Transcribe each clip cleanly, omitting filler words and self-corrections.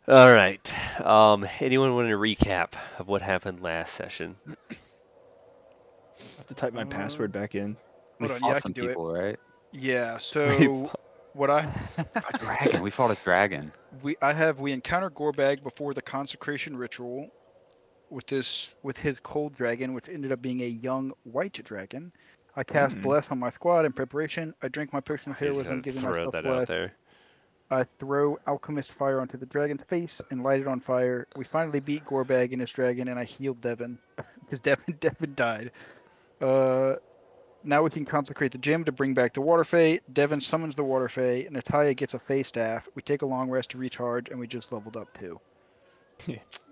All right. Anyone want a recap of what happened last session? I have to type my password back in. We Hold on, yeah, fought I some can do it. people, right? Yeah, We so what I A dragon. We fought a dragon. we encounter Gorbag before the consecration ritual with his cold dragon, which ended up being a young white dragon. I cast Bless on my squad in preparation. I drink my potion of You just heroism, had to giving throw myself that out Bless. there. I throw alchemist fire onto the dragon's face and light it on fire. We finally beat Gorbag and his dragon, and I healed Devin because Devin died. Now we can consecrate the gym to bring back the Water Fae. Devin summons the Water Fae. Natalia gets a Fae staff. We take a long rest to recharge, and we just leveled up too.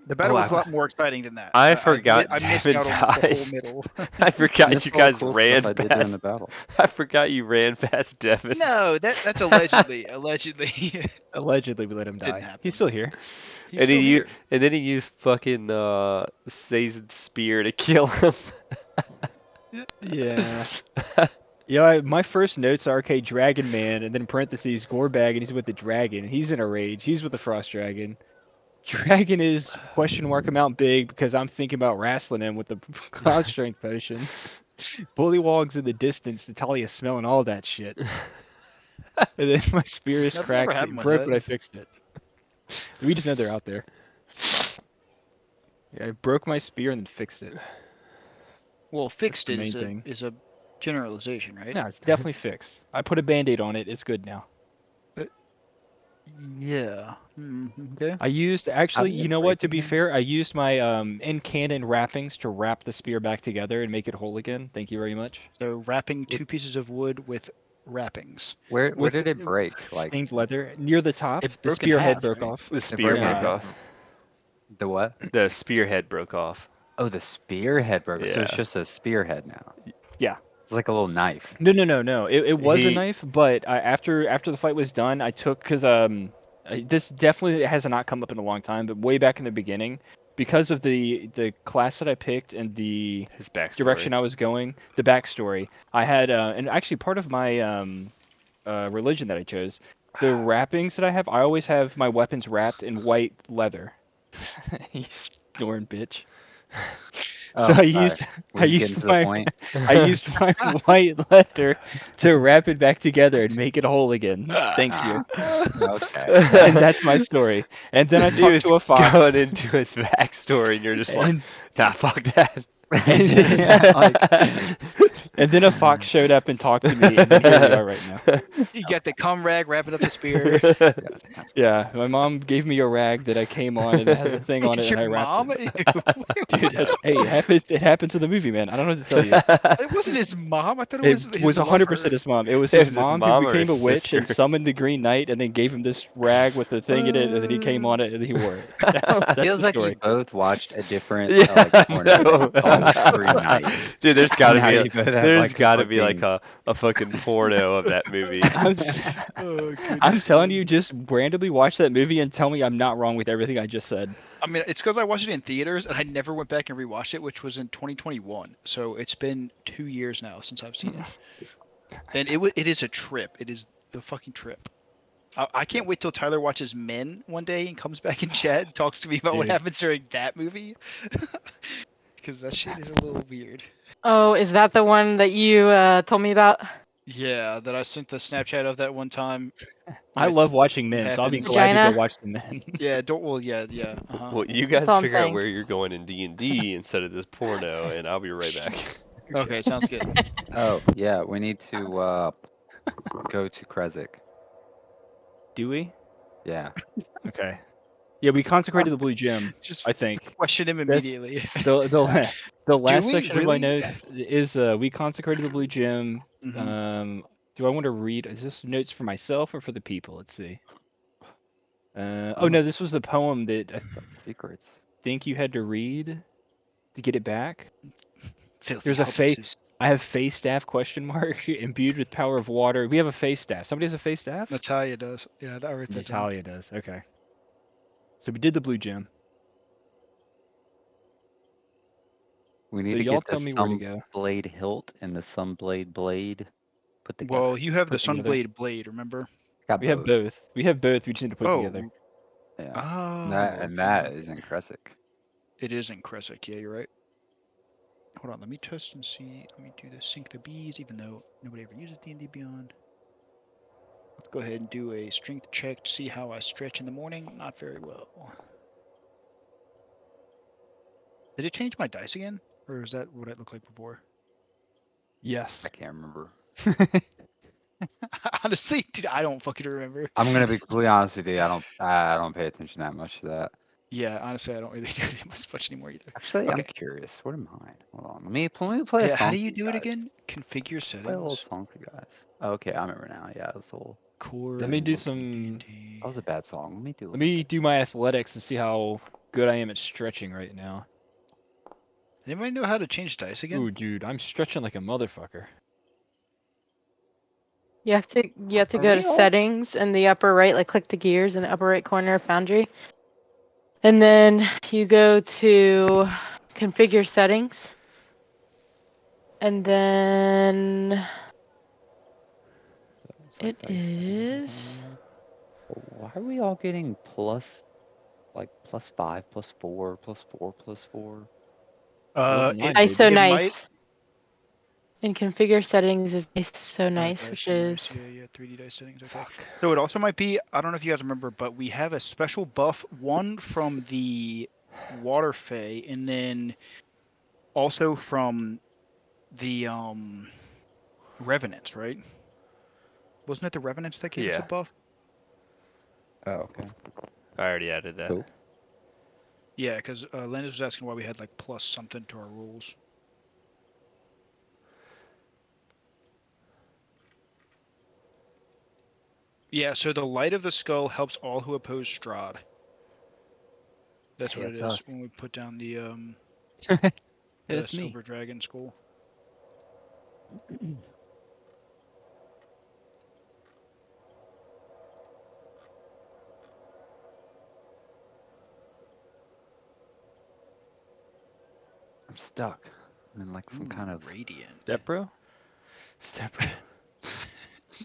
The battle was a lot more exciting than that. I forgot I missed Devin out on the whole dies. middle. I forgot Missed you all the guys cool ran stuff I did during past. the battle. I forgot you ran past Devin. No, that's allegedly. Allegedly. Allegedly, we let him Didn't die. happen. He's still here. He's and still he here. and then he used fucking Sazen's spear to kill him. Yeah. Yeah, my first notes are, okay, Dragon Man, and then in parentheses, Gorbag, and he's with the dragon. He's in a rage. He's with the Frost Dragon. Dragon is question mark amount big because I'm thinking about wrestling him with the Cloud Strength Potion. Bullywog's in the distance. Natalia's smelling all that shit. And then my spear is Nothing ever cracked. It happened with broke, that. but I fixed it. We just know they're out there. Yeah, I broke my spear and then fixed it. Well, fixed the it main is thing. a generalization, right? No, it's definitely fixed. I put a band-aid on it. It's good now. Yeah. Okay. I used actually, did you it know break what? To be again? fair, I used my in canon wrappings to wrap the spear back together and make it whole again. Thank you very much. So wrapping two pieces of wood with wrappings. Where With did it break? Like stained leather near the top. It The broke in spearhead half, broke right? off. The it spear broke in broke Yeah. off. the what? The spearhead broke off. Oh, the spearhead broke. So it's Yeah. just a spearhead now. Yeah. It's like a little knife. No. It was a He- knife, but after the fight was done, I took because this definitely has not come up in a long time, but way back in the beginning, because of the class that I picked and the His backstory. direction I was going, the backstory, I had and actually part of my religion that I chose, the wrappings that I have, I always have my weapons wrapped in white leather. You snoring bitch. So Oh, I sorry. used Were you getting to the point? I used my white leather to wrap it back together and make it whole again. Thank you. Okay. And that's my story. And then I He talked was to a fox. going into his backstory, and you're just like, And, nah, fuck that. Yeah, like- and then a fox showed up and talked to me, and then here we are right now. You got the cum rag wrapping up the spear. Yeah, my mom gave me a rag that I came on, and it has a thing on it, It's and I your wrapped mom? it. Dude, hey, it happens to the movie, man. I don't know what to tell you. It wasn't his mom. I thought it was It his was 100% lover. his mom. It was It his was his mom mom who or became a his witch and sister? summoned the Green Knight, and then gave him this rag with the thing in it, and then he came on it, and he wore it. That's Feels the like story. you both watched a different Yeah, like porno I called Green Knight. Dude, there's gotta Now be you both have, there's like, a gotta be like fucking- a fucking porno of that movie. Oh, I'm goodness telling me. you, just randomly watch that movie and tell me I'm not wrong with everything I just said. I mean, it's because I watched it in theaters and I never went back and rewatched it, which was in 2021. So it's been 2 years now since I've seen it, and it is a trip. It is the fucking trip. I can't wait till Tyler watches Men one day and comes back in chat and talks to me about what Dude. happens during that movie, because that shit is a little weird. Oh, is that the one that you told me about? Yeah, that I sent the Snapchat of that one time. I with love watching what men, so I'll be happens- glad to go Vagina? watch the men. Yeah, don't. Well, yeah. Uh-huh. Well, you guys all I'm figure out saying. where you're going in D&D instead of this porno, and I'll be right back. Okay, sounds good. Oh yeah, we need to go to Krezik. Do we? Yeah. Okay. Yeah, we consecrated the blue gem, Just I think. question him That's- immediately. The last we section of my really? notes is we consecrated the blue gem. Mhm. Do I want to read? Is this notes for myself or for the people? Let's see. Oh no, this was the poem that I Secrets. think you had to read to get it back. Filthy There's a face. hobbitses. I have face staff question mark imbued with power of water. We have a face staff. Somebody has a face staff? Natalia does. Yeah, I wrote that down. Natalia does. Okay. So we did the blue gem. We need So to y'all get tell the me where to go. Sunblade hilt and the Sunblade blade put together. Well, you have the Put together. Sunblade blade, remember? Got We have both. We have both. We just need to put it Oh, together. Yeah. Oh, That okay. is in Kresik. It is in Kresik. Yeah, you're right. Hold on, let me test and see. Let me do the sync the bees, even though nobody ever uses D&D Beyond. Let's go ahead and do a strength check to see how I stretch in the morning. Not very well. Did it change my dice again? Or is that what it looked like before? Yes. I can't remember. Honestly, dude, I don't fucking remember. I'm gonna be completely honest with you. I don't pay attention that much to that. Yeah, honestly, I don't really do it much anymore either. Actually, I'm Okay. curious. What am I? Hold on. Let me play a Yeah, how song do for you you do it guys. again? Configure Play a little settings. song for you guys. Okay, I remember now. Yeah, it was a little. Core. Let me do Didn't- some. D&D. That was a bad song. Let me do. Let me do my athletics and see how good I am at stretching right now. Anybody know how to change dice again? Ooh, dude, I'm stretching like a motherfucker. You have to For go to real? settings in the upper right, like click the gears in the upper right corner of Foundry. And then you go to configure settings. And then Select it dice settings or is something. Why are we all getting plus, like +5, +4, +4, +4? Level It 9, nice, so baby. it might. nice. And configure settings is nice, so nice, Dice which view, nice. is Yeah, 3D dice settings. Okay. Fuck. So it also might be. I don't know if you guys remember, but we have a special buff. One from the Water Fae, and then also from the Revenants, right? Wasn't it the Revenants that gave us a Yeah, buff? Oh, okay. I already added that. Cool. Yeah, because Landis was asking why we had like plus something to our rules. Yeah, so the light of the skull helps all who oppose Strahd. That's Hey, what it it's is us. when we put down Hey, the that's me. silver dragon skull. I'm stuck. I'm in like some kind Ooh, of. radiant. Step bro? Step.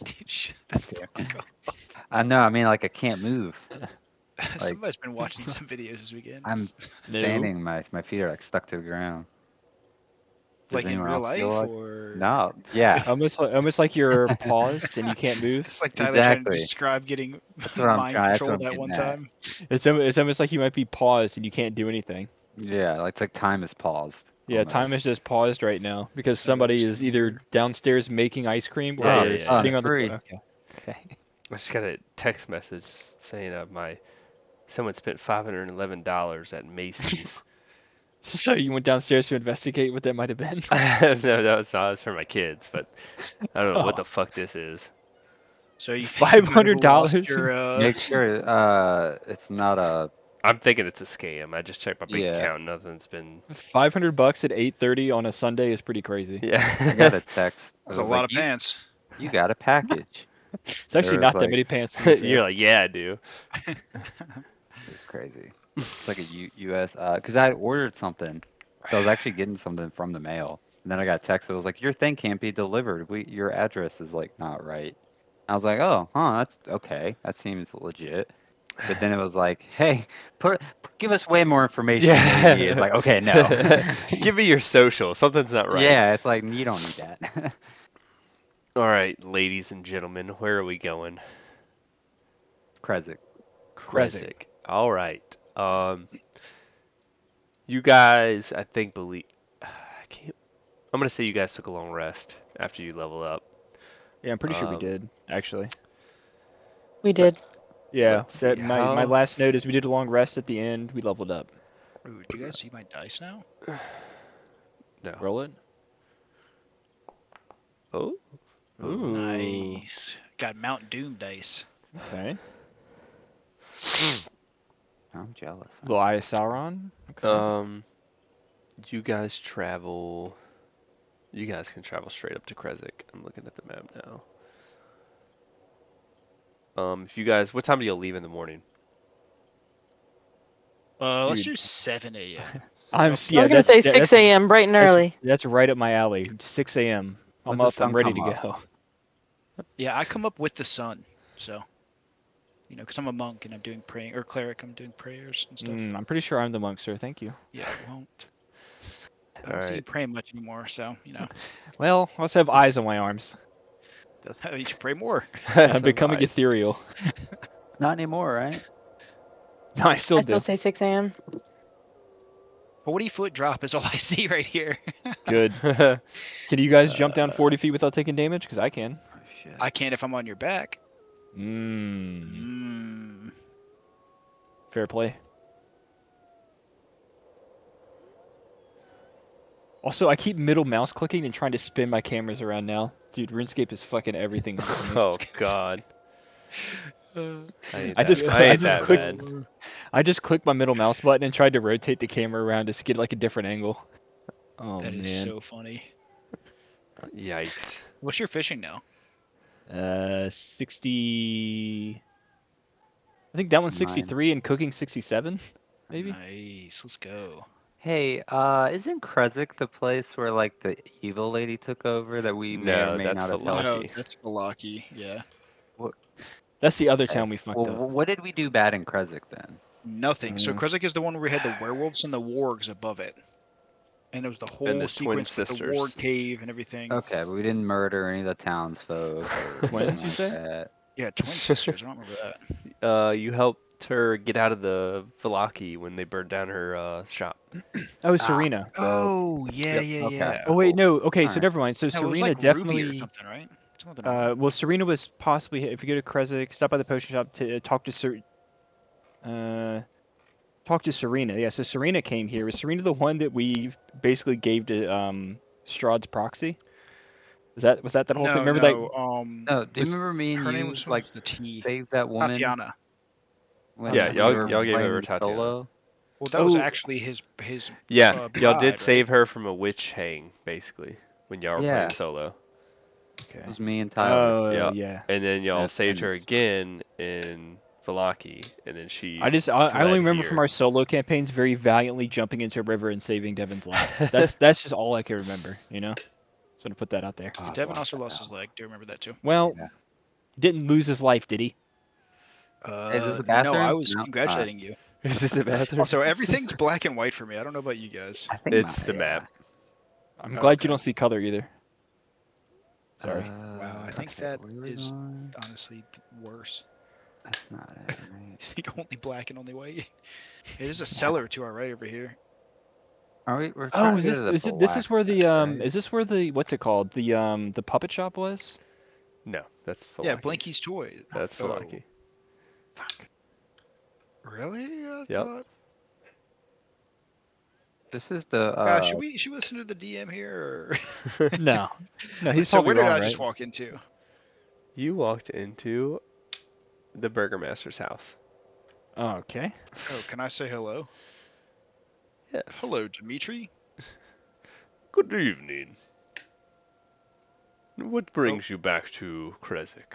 Dude, shut the Damn. fuck up. I know. I mean, like I can't move. Like Somebody's been watching some videos this weekend. I'm No. standing. My feet are like stuck to the ground. Does Like in anyone real else feel life, like? or No. Yeah. Almost like you're paused and you can't move. it's like Tyler trying to Exactly. describe getting That's what I'm mind trying. That's what controlled I'm at one getting at. time. It's almost like you might be paused and you can't do anything. Yeah. Like it's like time is paused Yeah, time is almost. just paused right now because Oh, that somebody is is kind of either weird. downstairs making ice cream Yeah, or yeah, Oh, they're yeah, yeah. sitting on the. free. Okay. Okay. I just got a text message saying someone spent $511 at Macy's. So you went downstairs to investigate what that might have been. No, that was not. It was for my kids, but I don't know what Oh, the fuck this is. So you think you five might have hundred lost dollars. your Make sure it's not a. I'm thinking it's a scam. I just checked my bank Yeah. account. Nothing's been. $500 at 8:30 on a Sunday is pretty crazy. I got Yeah. a text. It That's a was lot like of pants. you got a package. It's It actually was not that like many pants to be You're fair. like, yeah, I do. it was crazy. It's like a US because I ordered something. So I was actually getting something from the mail. And then I got a text. It was like, your thing can't be delivered. Your address is like not right. I was like, oh, huh, that's okay. That seems legit. But then it was like, hey, give us way more information than what we need. It's Yeah. like, okay, no. Give me your social. Something's not right. Yeah, it's like you don't need that. All right, ladies and gentlemen, where are we going? Kresik. Krezzik. Krezzik. All right. You guys, I think believe. I can't. I'm gonna say you guys took a long rest after you level up. Yeah, I'm pretty sure we Um, did actually. we did. Yeah, let's see that my how. last note is we did a long rest at the end. We leveled up. Ooh, do you guys see my dice now? No. Roll it. Oh. Ooh. Nice. Got Mount Doom dice. Okay. I'm jealous. Little Eye of Sauron. Okay. You guys travel. You guys can travel straight up to Krezzik. I'm looking at the map now. If you guys, what time do you leave in the morning? Let's Dude, do 7 a.m. I'm Up- I yeah. was gonna say 6 That's a.m. bright and early. that's right up my alley. 6 a.m. I'm When's the up. I'm sun ready come to up? go. Yeah, I come up with the sun. So You know, because I'm a monk and I'm doing praying, or cleric, I'm doing prayers and stuff. I'm pretty sure I'm the monk, sir. Thank you. Yeah, well, I All don't see you right. praying much anymore, so you know, Well, I also have eyes on my arms. you should pray more. I'm becoming ethereal. Not anymore, right? No, I still I still do. say 6 a.m. 40-foot drop is all I see right here. Good. Can you guys jump down 40 feet without taking damage? Because I can. Oh shit. I can't if I'm on your back. Mmm. Mm. Fair play. Also, I keep middle mouse clicking and trying to spin my cameras around now. Dude, RuneScape is fucking everything up for me. Oh God. Uh, I ain't I that, just- I I ain't just that clicked- bad. I just clicked my middle mouse button and tried to rotate the camera around to get like a different angle. Oh that man. is so funny. Yikes. What's your fishing now? 60. I think that one's Mine. 63 and cooking 67, maybe. Nice. Let's go. Hey, isn't Kresik the place where like the evil lady took over that we may or No, may that's not have Valaki. helped? No, that's Valaki. Yeah. That's the other Okay. town we fucked Well, up. what did we do bad in Kresik then? Nothing. So Mm. Kresik is the one where we had the werewolves and the wargs above it. And it was the And whole the twin sequence with the sisters. warg cave and everything. Okay, but we didn't murder any of the townsfolk or Twins, anything you like say? that. Yeah, twin sisters. I don't remember that. You helped her get out of the Valaki when they burned down her shop. Oh, Ah, Serena. so- Oh, yeah, Yep, yeah, okay. yeah. Oh wait, cool. no. Okay, so Alright. never mind. So No, it was Serena like Ruby or definitely. something, right? Something with Ruby. Well, Serena was possibly. If you go to Kresik, stop by the potion shop to talk to talk to Serena. Yeah, so Serena came here. Was Serena the one that we basically gave to Strahd's proxy? Was that whole thing? No, Remember no. No, do you was- remember me and Her name you was like the T. saved that woman Tatiana. when Yeah, we were y'all gave playing over the Tatiana. solo? Well, that was Oh. actually his Yeah, y'all bride, did right? save her from a witch hang, basically, when y'all were Yeah. playing solo. Okay. It was me and Tyler. Oh Yeah. yeah. And then y'all That's saved her nice. again in Valaki, and then she I fled only remember from here. our solo campaigns very valiantly jumping into a river and saving Devin's life. That's just all I can remember. You know. So to put that out there. Oh, Devin block also that lost out. his leg. Do you remember that too? Well, Yeah. didn't lose his life, did he? Is this a No, I bathroom? was No. congratulating you. Is this a bathroom? Also, everything's black and white for me. I don't know about you guys. I think It's not, the yeah. map. I'm Oh, glad okay. you don't see color either. Sorry. Wow, I think okay, that where we're is going? honestly worse. That's not it, right? It's like only black and only white. It is a cellar to our right over here. Are we? We're Oh, trying is to go this to the is it? This is where the blacksmith, right? is this where the what's it called? The puppet shop was? No, that's Valaki. Yeah, Blinky's toy. That's Oh. Valaki. Really? I Yep. thought. This is the Should we listen to the DM here? No, no, he's So probably where did wrong, I right? just walk into? You walked into the Burgermaster's house. Oh, okay. Oh, can I say hello? Yes. Hello, Dimitri. Good evening. What brings you back to Kresik?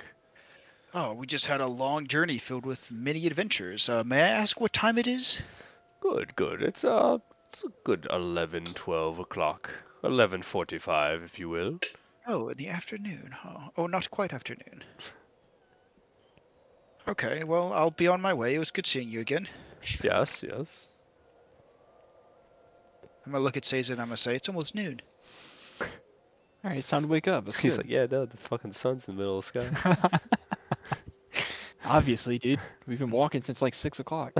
Oh, we just had a long journey filled with many adventures. May I ask what time it is? Good, good. It's a good 11, 12 o'clock. 11:45, if you will. Oh, in the afternoon, huh? Oh, not quite afternoon. Okay, well, I'll be on my way. It was good seeing you again. Yes, yes. I'm gonna look at Seiza and I'm gonna say, it's almost noon. All right, it's time to wake up. That's He's good. like, yeah, no, the fucking sun's in the middle of the sky. Obviously, dude. We've been walking since like 6 o'clock.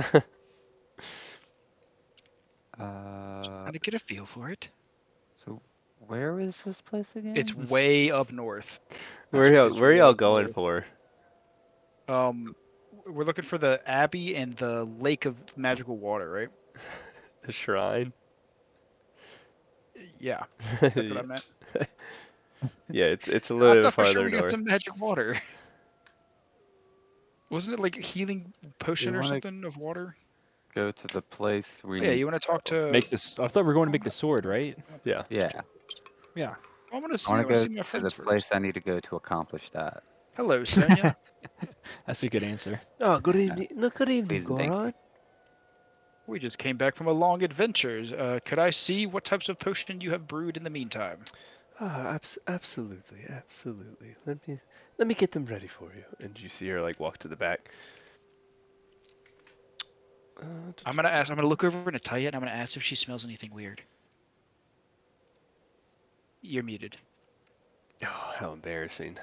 Trying to get a feel for it. So where is this place again? It's way up north. Where Actually, y'all, it's where way y'all up going north. for? We're looking for the Abbey and the Lake of Magical Water, right? The shrine? Yeah, that's what I yeah, meant. it's a I little bit thought for sure farther we got north. some magic water. Wasn't it like a healing potion or wanna- something of water? Go to the place we Oh, yeah, need. you want to talk to? Make this. I thought we were going to make the sword, right? Yeah. Yeah, Yeah. I want to see. I I want want to to see go my to friends the first. place I need to go to accomplish that. Hello, Sonia. That's a good answer. Oh, good Yeah. evening. No, good evening, Please and thank you. Goron. We just came back from a long adventure. Could I see what types of potion you have brewed in the meantime? Ah, absolutely, absolutely. Let me get them ready for you. And you see her like walk to the back. I'm gonna ask. I'm gonna look over to Taya, and I'm gonna ask if she smells anything weird. You're muted. Oh, how embarrassing.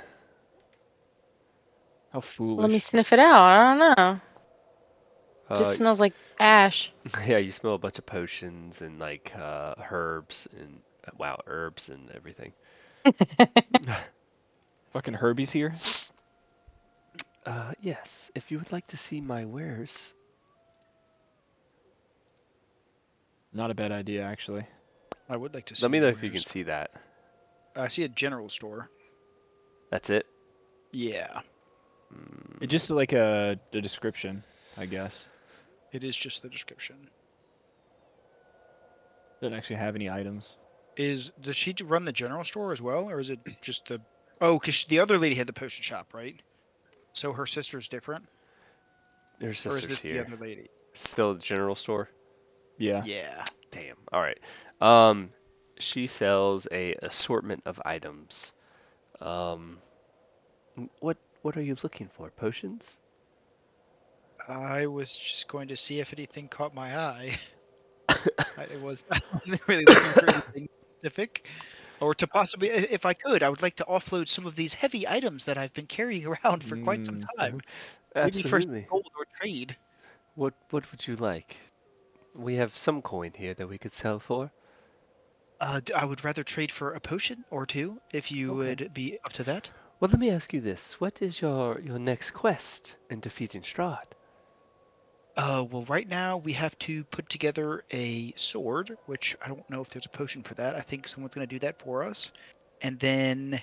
How Let me foolish. sniff it out. I don't know. Just Uh, smells like ash. yeah, you smell a bunch of potions and like herbs and wow, herbs and everything. Fucking Herbie's here. Yes, if you would like to see my wares. Not a bad idea, actually. I would like to see Let me your know if you can wares. see that. I see a general store. That's it. Yeah, It's just like the description, I guess. it is just the description. Doesn't actually have any items. Does she run the general store as well, or is it just the? Oh, because the other lady had the potion shop, right? So her sister's different, Your or is sister's this the here. other lady? Still the general store. Yeah. Yeah. Damn. All right. Um, she sells a assortment of items. Um, what are you looking for? Potions? I was just going to see if anything caught my eye. I wasn't really looking for anything specific, or to possibly, if I could, I would like to offload some of these heavy items that I've been carrying around for quite some time. Maybe for some Absolutely. gold or trade. What would you like? We have some coin here that we could sell for. I would rather trade for a potion or two, if you Okay. would be up to that. Well, let me ask you this. What is your next quest in defeating Strahd? Well, right now we have to put together a sword, which I don't know if there's a potion for that. I think someone's going to do that for us. And then,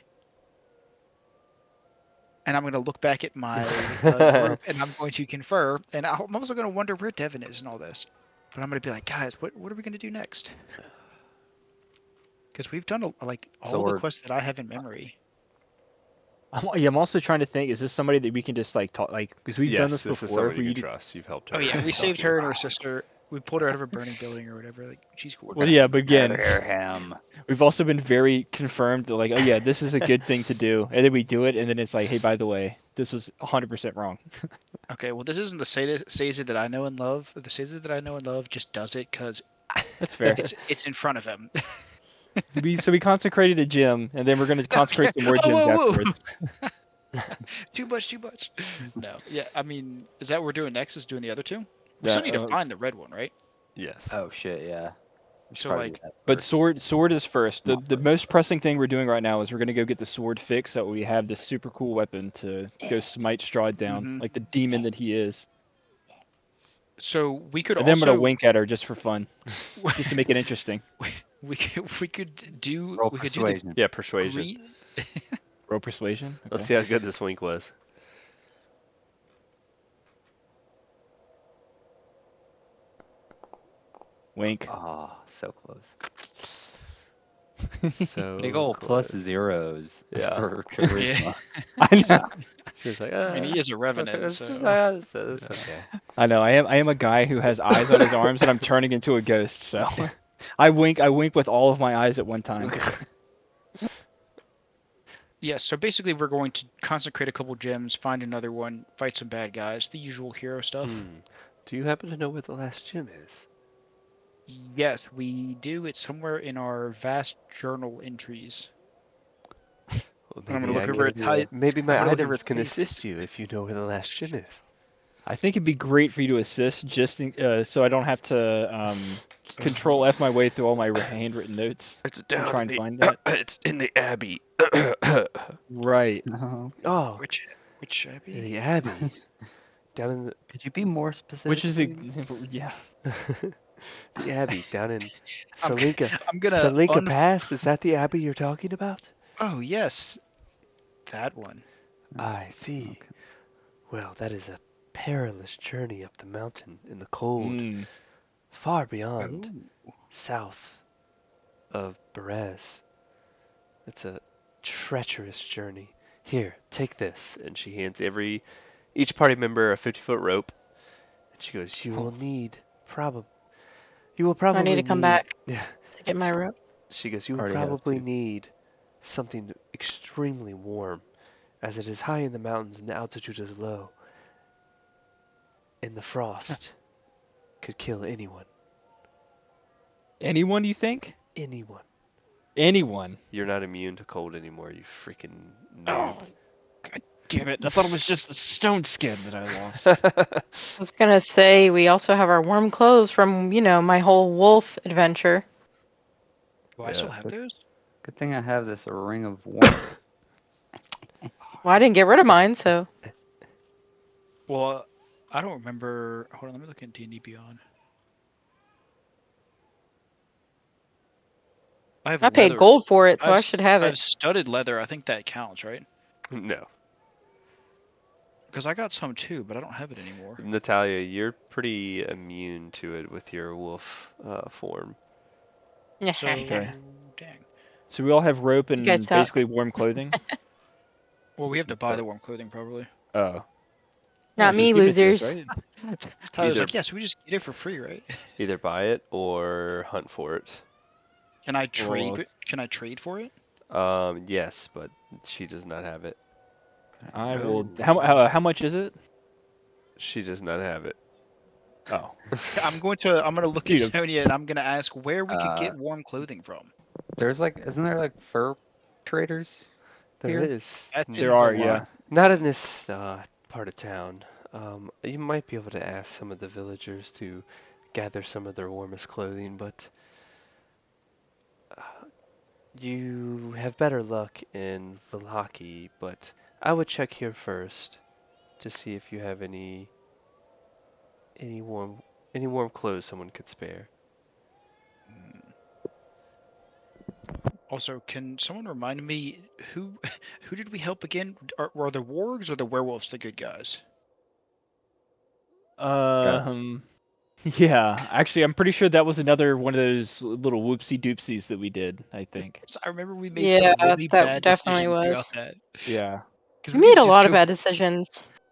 and I'm going to look back at my group and I'm going to confer. And I'm also going to wonder where Devin is and all this. But I'm going to be like, guys, what are we going to do next? Because we've done like all the Sword. quests that I have in memory. I'm also trying to think, is this somebody that we can just like talk, like, because we've done Yes, this this is before. somebody you We can trust. You've helped Oh her. yeah, we She's saved helped her and her sister. We pulled her out of a burning building or whatever. Like, she's cool. We're Well, gonna yeah, but again, murder him. we've also been very confirmed that like, oh yeah, this is a good thing to do, and then we do it, and then it's like, hey, by the way, this was 100% wrong. Okay, well, this isn't the Seiza that I know and love. The Seiza that I know and love just does it because That's fair. it's in front of him. We consecrated a gym, and then we're gonna consecrate some more Oh, gyms whoa, afterwards. whoa! Too much, too much. No, yeah, I mean, is that what we're doing next? Is doing the other two? We Yeah, still need to find the red one, right? Yes. Oh shit, yeah. We should So probably do like, that but first. sword is first. The Not the first. most pressing thing we're doing right now is we're gonna go get the sword fixed so we have this super cool weapon to go smite Strahd down, mhm. like the demon that he is. So we could And then I'm gonna also wink at her just for fun, just to make it interesting. Roll we could do the persuasion. Yeah, persuasion. green. Roll persuasion. Let's Okay. see how good this wink was. Wink. Oh, so close. So Big ol' plus close. zeros Yeah. for charisma. I know. She's like, I mean, he is a okay, revenant, that's so just, that's Yeah. okay. I know. I am a guy who has eyes on his arms, and I'm turning into a ghost. So I wink with all of my eyes at one time. yes. So basically, we're going to consecrate a couple gems, find another one, fight some bad guys, the usual hero stuff. Do you happen to know where the last gym is? Yes, we do. It's somewhere in our vast journal entries. Well, And I'm gonna maybe I look over can. at Ty. Maybe I'm my gonna look over items at can Ty's. assist you if you know where the last gym is. I think it'd be great for you to assist, just so I don't have to control F my way through all my handwritten notes It's and down try in and the. find that. It's in the Abbey. Right. No. Oh, Which Abby? the Abbey. Down in Could you be more specific? Which is a please? yeah. the Abbey down in I'm Tsolenka. I'm gonna Tsolenka Pass. Is that the Abbey you're talking about? Oh yes, that one. I see. Okay. Well, that is a perilous journey up the mountain in the cold, Mm. far beyond Oh. south of Berez. It's a treacherous journey. Here, take this. And she hands each party member a 50-foot rope. And she goes, you will I need probably to come need, back yeah. to get my rope. She goes, you will Already have probably to. need something extremely warm, as it is high in the mountains and the altitude is low. In the frost, could kill anyone. Anyone you think? Anyone. Anyone? You're not immune to cold anymore, you freaking Oh, noob. god damn it! I thought it was just the stone skin that I lost. I was gonna say we also have our warm clothes from, my whole wolf adventure. Do I still Yeah. have those? Good thing I have this ring of warmth. Well, I didn't get rid of mine, so Well, I don't remember. Hold on, let me look at D&D Beyond. I have I paid leather. gold for it, I so have I should have I have it. studded leather. I think that counts, right? No. Because I got some too, but I don't have it anymore. Natalia, you're pretty immune to it with your wolf form. So, Okay. dang. So we all have rope You guys and suck. basically warm clothing. Well, we have to buy the warm clothing probably. Oh. Not Just me, give it to us, losers. right? Tyler's Either like, yeah, so we just get it for free, right? either buy it or hunt for it. Can I Well, trade? Can I trade for it? Yes, but she does not have it. I will. Oh. How much is it? She does not have it. Oh, I'm gonna look at dude. Sonia and I'm gonna ask where we could Uh, get warm clothing from. There's like, isn't there like fur traders There here? is. That's There in are, Vermont. yeah. Not in this part of town. You might be able to ask some of the villagers to gather some of their warmest clothing, but uh, you have better luck in Valaki, but I would check here first to see if you have any warm any warm clothes someone could spare. Hmm. Also, can someone remind me who who did we help again? Were the wargs or the werewolves the good guys? Um, yeah. Actually, I'm pretty sure that was another one of those little whoopsie doopsies that we did. I think. 'Cause I remember we made Yeah, some really that bad definitely decisions throughout was. that. Yeah. Because We we need made to a just lot of go. bad decisions.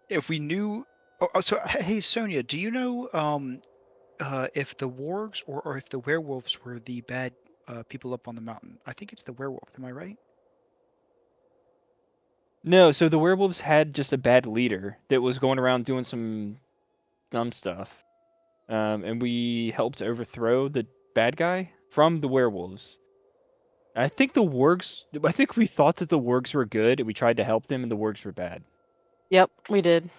If we knew. So hey Sonia, do you know if the wargs or if the werewolves were the bad people up on the mountain? I think it's the werewolf. Am I right? No, so the werewolves had just a bad leader that was going around doing some dumb stuff. And we helped overthrow the bad guy from the werewolves. I think the wargs. I think we thought that the wargs were good, and we tried to help them, and the wargs were bad. Yep, we did.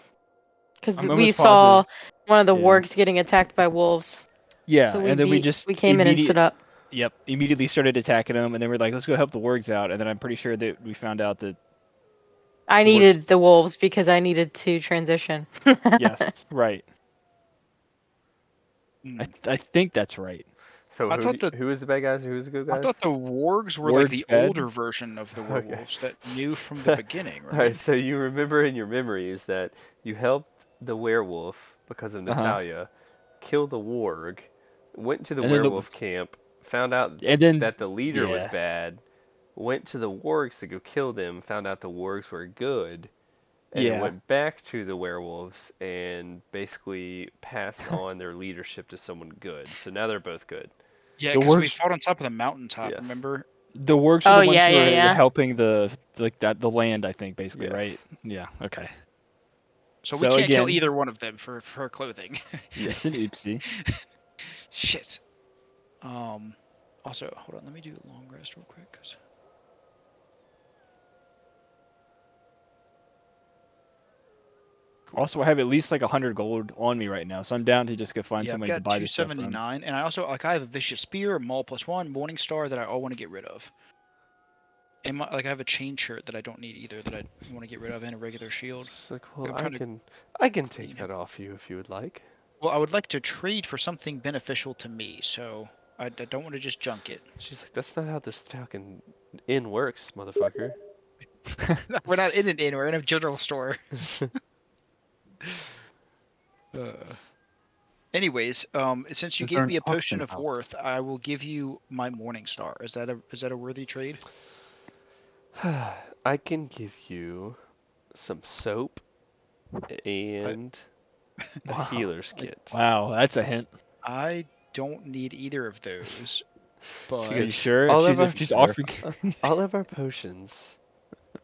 Because I'm we almost saw positive. one of the Yeah. wargs getting attacked by wolves. Yeah, So and then we we just came in and stood up. Yep, immediately started attacking them, and then we're like, let's go help the wargs out. And then I'm pretty sure that we found out that I the wargs. needed the wolves because I needed to transition. Yes, right. Hmm. I think that's right. So I thought the who is the bad guys and who is the good I guys? thought the wargs were like Wargs the bad. older version of the Okay. werewolves that knew from the beginning, All right, right? so you remember in your memories that you helped the werewolf because of Uh huh. Natalia, kill the warg, went to the And then werewolf camp, found out and then that the leader was yeah, bad, went to the wargs to go kill them, found out the wargs were good, and then yeah. went back to the werewolves and basically passed on their leadership to someone good. So now they're both good. Yeah, The because we wargs, fought on top of the mountaintop. Yes. Remember? the wargs are Oh the ones yeah, who yeah, are yeah. helping the land, I think, basically, Yes. right? Yeah. Okay. So we So can't kill again, either one of them for clothing. just Yes. an oopsie. Shit. Also, hold on. Let me do a long rest real quick. Also, I have at least like 100 gold on me right now, so I'm down to just go find Yeah, I've somebody to got buy this stuff from. 279, and I have a vicious spear, a maul +1, morning star that I all want to get rid of. And I have a chain shirt that I don't need either that I want to get rid of, and a regular shield. It's like, I'm well, trying to I can clean take him. that off you if you would like. Well, I would like to trade for something beneficial to me, so I don't want to just junk it. She's like, that's not how this fucking inn works, motherfucker. We're not in an inn, we're in a general store. Uh, Anyways, since you Is there gave an me a potion auction of house? worth, I will give you my morning star. Is that a worthy trade? I can give you some soap I and a Wow. healer's kit. Wow, that's a hint. I don't need either of those, She Are you but goes, sure? all of If our she's Sure. offering. all of our potions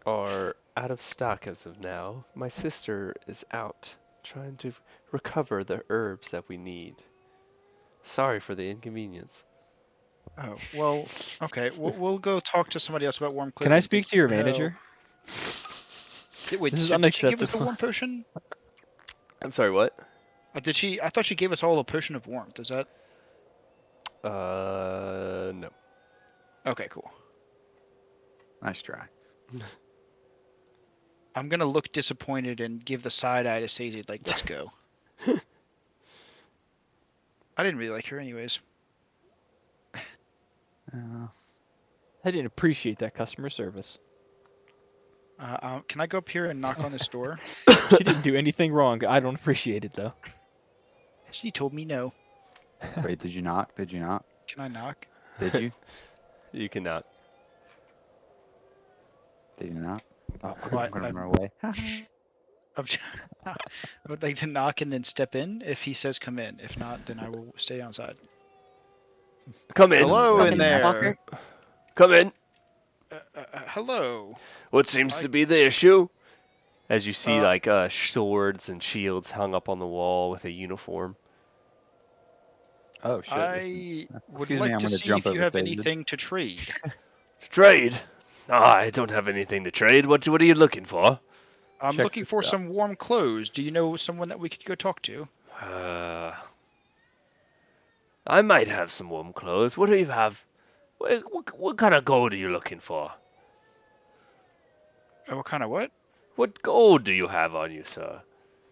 are out of stock as of now. My sister is out trying to recover the herbs that we need. Sorry for the inconvenience. Oh well. Okay, we'll go talk to somebody else about warm clothing. Can I speak to your Thank you. manager? Wait, This is so did she give us the unacceptable. warm potion? I'm sorry, what? Did she? I thought she gave us all a potion of warmth. Is that No. okay? Cool. Nice try. I'm gonna look disappointed and give the side eye to Sadie, like, let's go. I didn't really like her anyways. I didn't appreciate that customer service. Can I go up here and knock on this door? She didn't do anything wrong. I don't appreciate it though. She told me no. Wait, did you knock? Did you not? Can I knock? Did you? You cannot. Did you not? Oh, Well, I'm gonna I'm- run away. I would like to knock and then step in. If he says come in, if not, then I will stay outside. Come in. Hello Come in in, there. Walker. Come in. Hello. What seems I- to be the issue? As you see, Uh, like, swords and shields hung up on the wall with a uniform. Oh shit. I would Excuse me, like I'm to gonna see jump if you over have David. anything to trade. Trade? I don't have anything to trade. What are you looking for? I'm Check looking this for out. some warm clothes. Do you know someone that we could go talk to? I might have some warm clothes. What do you have? What kind of gold are you looking for? What kind of what? What gold do you have on you, sir?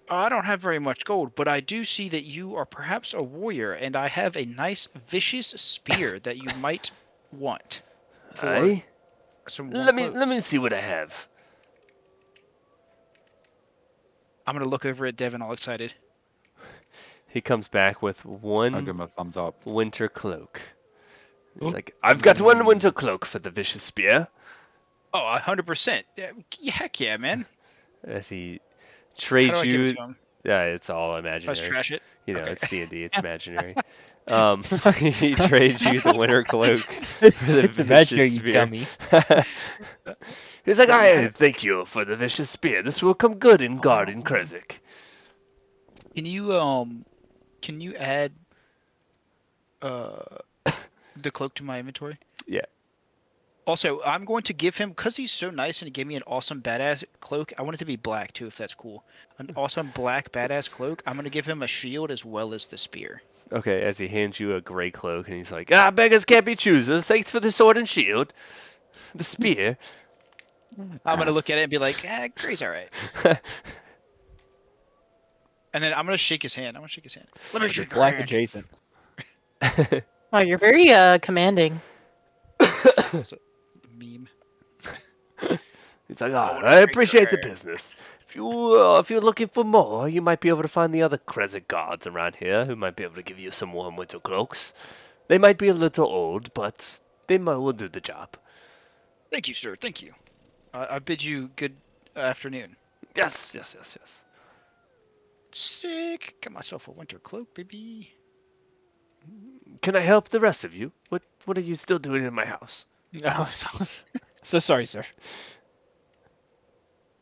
I don't have very much gold, but I do see that you are perhaps a warrior, and I have a nice, vicious spear that you might want for Aye? some warm Let clothes. me see what I have. I'm gonna look over at Devin, all excited. He comes back with I'll one give him a thumbs up. winter cloak. He's Oh. like, I've got one winter cloak for the vicious spear. Oh, 100%. Yeah, heck yeah, man. As he How trades do I give it you, to him? yeah, it's all Let's imaginary. trash it. You know, Okay. it's D&D, it's imaginary. He trades you the winter cloak for the It's imaginary, vicious you spear. dummy. He's like, Wait, I thank you for the vicious spear. This will come good in guarding Krezik. Can you add the cloak to my inventory? Yeah. Also, I'm going to give him, because he's so nice and he gave me an awesome badass cloak, I want it to be black too, if that's cool. An awesome black badass cloak. I'm going to give him a shield as well as the spear. Okay, as he hands you a gray cloak, and he's like, beggars can't be choosers. Thanks for the sword and shield. The spear. I'm going to look at it and be like, gray's alright. And then I'm going to shake his hand. Let me shake your Black hand. adjacent. Wow, you're very commanding. It's a meme. He's like, wanna I shake appreciate the your hand." business. If you're looking for more, you might be able to find the other Krezik guards around here who might be able to give you some warm winter cloaks. They might be a little old, but will do the job. Thank you, sir. Thank you. I bid you good afternoon. Yes. Sick. Got myself a winter cloak, baby. Can I help the rest of you? What are you still doing in my house? Oh, so sorry, sir.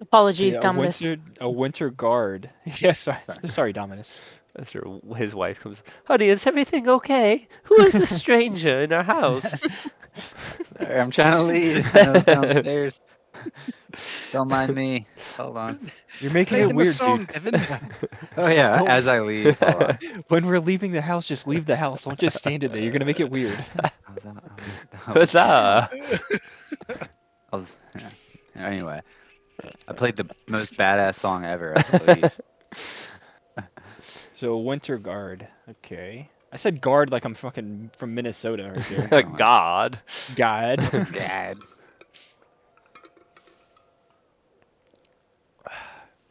Apologies, Yeah, Dominus. a winter guard. Yes, sorry, Dominus. As his wife comes, honey, is everything okay? Who is this stranger in our house? Sorry, I'm trying to leave. I know it's downstairs. Don't mind me. Hold on. You're making Play it them a weird, song, dude. Devin. Oh yeah, Don't- as I leave. Hold on. When we're leaving the house, just leave the house. Don't just stand in there. You're gonna make it weird. Huzzah! Yeah. Anyway, I played the most badass song ever as I leave. So winter guard. Okay. I said guard like I'm fucking from Minnesota right there. God. God. Dad.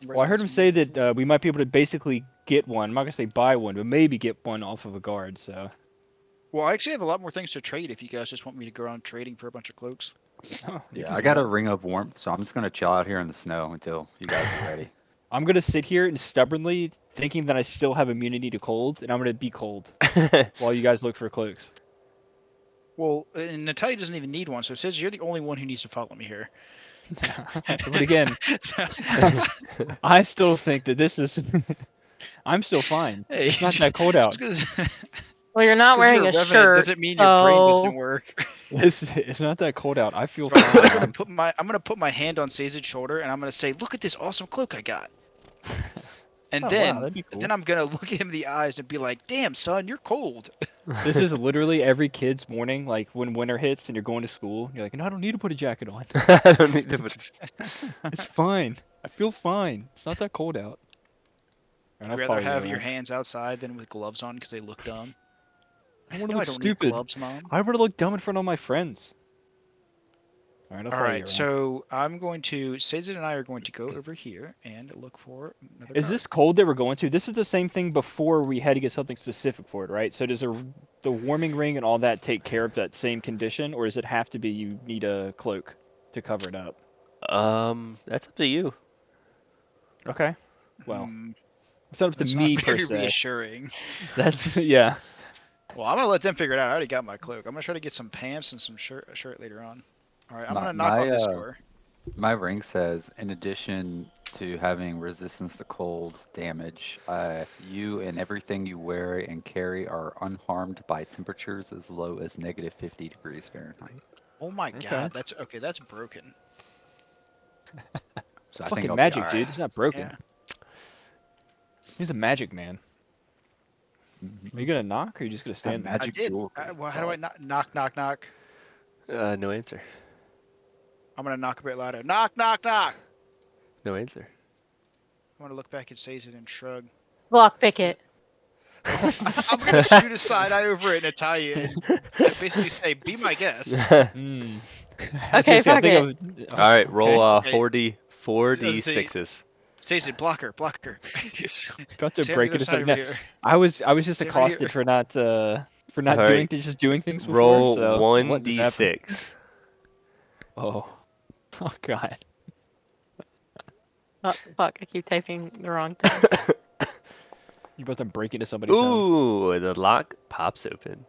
Well, I heard him say that we might be able to basically get one. I'm not gonna say buy one, but maybe get one off of a guard. So. Well, I actually have a lot more things to trade if you guys just want me to go around trading for a bunch of cloaks. Oh, you Yeah, can I do got a that. ring of warmth, so I'm just gonna chill out here in the snow until you guys are ready. I'm gonna sit here and stubbornly thinking that I still have immunity to cold, and I'm gonna be cold while you guys look for cloaks. Well, and Natalia doesn't even need one, so it says you're the only one who needs to follow me here. But again, So- I still think that this is. I'm still fine. hey, It's not that cold out. just 'cause- Well, you're Just not 'cause you're wearing a a revenant shirt, doesn't mean your brain doesn't so work. It's not that cold out. I feel Bro, fine. I'm gonna put my hand on Saze's shoulder and I'm gonna say, "Look at this awesome cloak I got." And Oh wow, that'd be cool. then I'm gonna look at him in the eyes and be like, "Damn, son, you're cold." This is literally every kid's morning, like when winter hits and you're going to school. You're like, no, I don't need to put a jacket on. I don't need to put. It's fine. I feel fine. It's not that cold out. And I'd I'll rather follow you have your around. hands outside than with gloves on because they look dumb. I want to No, I look don't need stupid. gloves, Mom. I want to look dumb in front of my friends. All right, I'll All follow you right, around. so Sazed and I are going to go over here and look for another Is card. this cold that we're going to? This is the same thing before we had to get something specific for it, right? So does the warming ring and all that take care of that same condition, or does it have to be you need a cloak to cover it up? That's up to you. Okay. Well, Hmm, it's not up to that's me not per very se. reassuring. That's yeah. Well, I'm gonna let them figure it out. I already got my cloak. I'm gonna try to get some pants and some a shirt later on. All right, I'm My gonna knock my on this uh door. my ring says, in addition to having resistance to cold damage, you and everything you wear and carry are unharmed by temperatures as low as -50 degrees Fahrenheit. Oh my Okay. God, that's okay. That's broken. So I think Fucking I'll be all magic, right. dude. He's not broken. Yeah. He's a magic man. Are you Mhm. gonna knock, or are you just gonna Have stand there? I magic did. jewelry. Well, how do I knock, knock, knock? No answer. I'm gonna knock a bit louder. Knock, knock, knock. No answer. I'm gonna look back at Sazed and shrug. lockpick it. I'm gonna shoot a side eye over at Natalia and basically say, "Be my guest." Hmm. I was Okay, gonna say, I fuck think it. I All was, right, roll okay. 4D Say, 4D6s. Sazed, block her, block her. About to Stay on the break other into side something. over No, here. I was just Stay over here. accosted for All not right, just doing things before. roll So what just happened? 1D6. Oh, oh God. Oh, fuck, I keep typing the wrong thing. You about to break into somebody's home. Ooh, the lock pops open.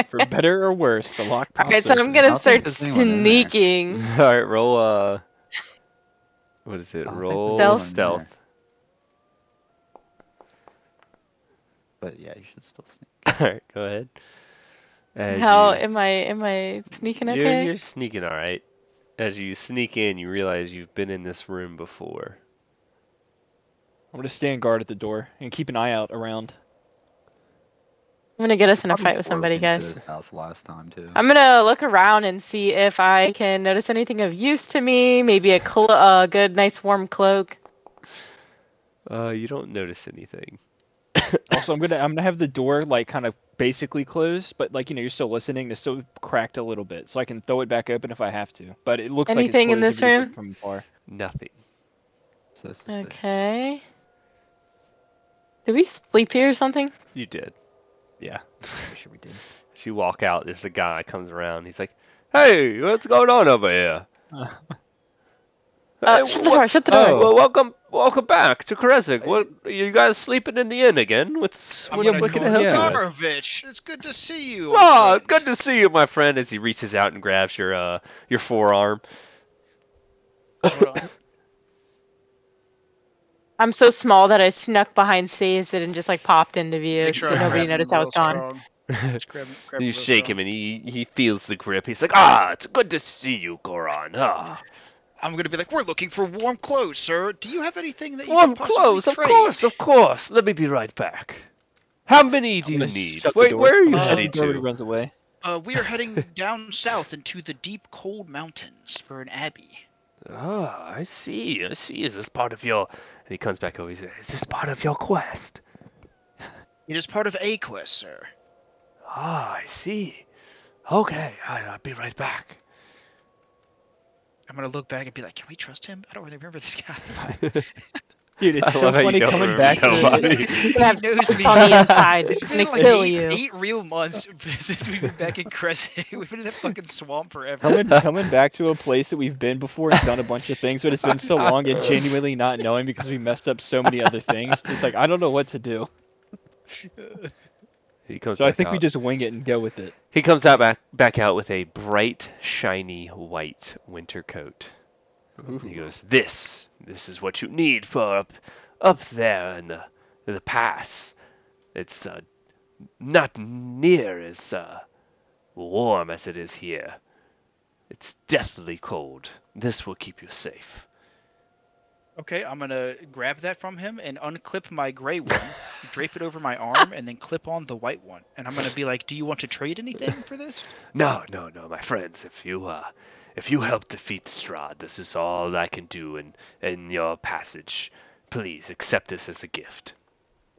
For better or worse, the lock Alright, pops so I'm open. I gonna don't think start there's anyone in there. sneaking. All right, roll what is it? I don't think there's Roll Stealth? anyone in there. stealth. But yeah, you should still sneak. All right, go ahead. As How you am I sneaking okay? you're sneaking all right. As you sneak in, you realize you've been in this room before. I'm gonna stand guard at the door and keep an eye out around. I'm gonna get us in a Probably fight with broke somebody, into guys. this house last time too. I'm gonna look around and see if I can notice anything of use to me. Maybe a good, nice, warm cloak. You don't notice anything. Also, I'm gonna have the door like kind of basically closed, but like you're still listening. It's still cracked a little bit, so I can throw it back open if I have to. But it looks like it's Anything in closed if this you're just looking room? from afar. Nothing. So suspicious. Okay. Did we sleep here or something? You did. Yeah, pretty sure we did. As you walk out, there's a guy comes around. He's like, "Hey, what's going on over here? Hey, Shut the door, shut the door. Oh. Well, welcome back to Kresik. What, you guys sleeping in the inn again? I'm What gonna can I call help you you yeah. with?" Garovich. It's good to see you. old Oh, friend. good to see you, my friend. As he reaches out and grabs your forearm. Hold on. I'm so small that I snuck behind Sazed and just like popped into view Make so sure that I nobody grab him noticed I real was gone. strong. Just grab him You real shake strong. him and he feels the grip. He's like, "Ah, it's good to see you, Goran. Ah, I'm gonna be like, we're looking for warm clothes, sir. Do you have anything that you warm could possibly clothes, of trade? course, of course. Let me be right back. How many do I'm you gonna need? shut the Where, door. where are I'm you gonna shut the headed door when he to? runs away. We are heading down south into the deep, cold mountains for an abbey. Ah, I see. I see. Is this part of your? And he comes back over. He says, "Is this part of your quest?" It is part of a quest, sir. Ah, I see. Okay, I'll be right back. I'm gonna look back and be like, can we trust him? I don't really remember this guy. Dude, it's I so love how you funny don't coming remember back to. nobody. You can have He knows spikes me. on the inside. It's It's gonna been like kill eight, you. 8 real months since we've been back in Crescent. We've been in that fucking swamp forever. Coming back to a place that we've been before and done a bunch of things, but it's been so long and genuinely not knowing because we messed up so many other things. It's like I don't know what to do. He comes So I back think we out. just wing it and go with it. He comes out back out with a bright, shiny white winter coat. He goes, "This is what you need for up there in the pass." It's not near as warm as it is here. It's deathly cold. This will keep you safe. Okay, I'm gonna grab that from him and unclip my gray one, drape it over my arm, and then clip on the white one. And I'm gonna be like, "Do you want to trade anything for this?" No, no, no, my friends. If you help defeat Strahd, this is all I can do in your passage. Please accept this as a gift.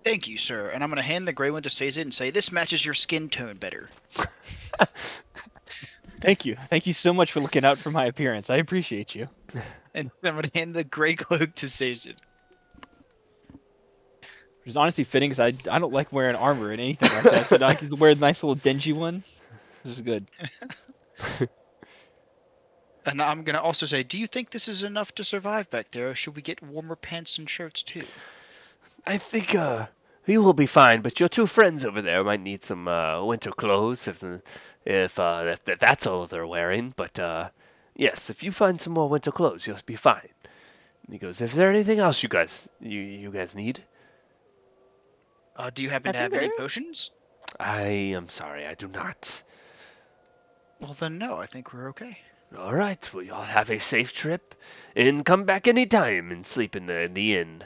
Thank you, sir. And I'm gonna hand the gray one to Sazed and say, "This matches your skin tone better." Thank you. Thank you so much for looking out for my appearance. I appreciate you. And I'm gonna hand the gray cloak to Sazed. Which is honestly fitting because I don't like wearing armor and anything like that. So I can wear a nice little dingy one. This is good. And I'm gonna also say, "Do you think this is enough to survive back there, or should we get warmer pants and shirts too?" I think you will be fine, but your two friends over there might need some winter clothes if that's all they're wearing. But yes, if you find some more winter clothes, you'll be fine. And he goes, "Is there anything else you guys need?" Do you happen to have any potions? I am sorry, I do not. Well, then no. I think we're okay. All right, well, y'all have a safe trip, and come back any time and sleep in the inn.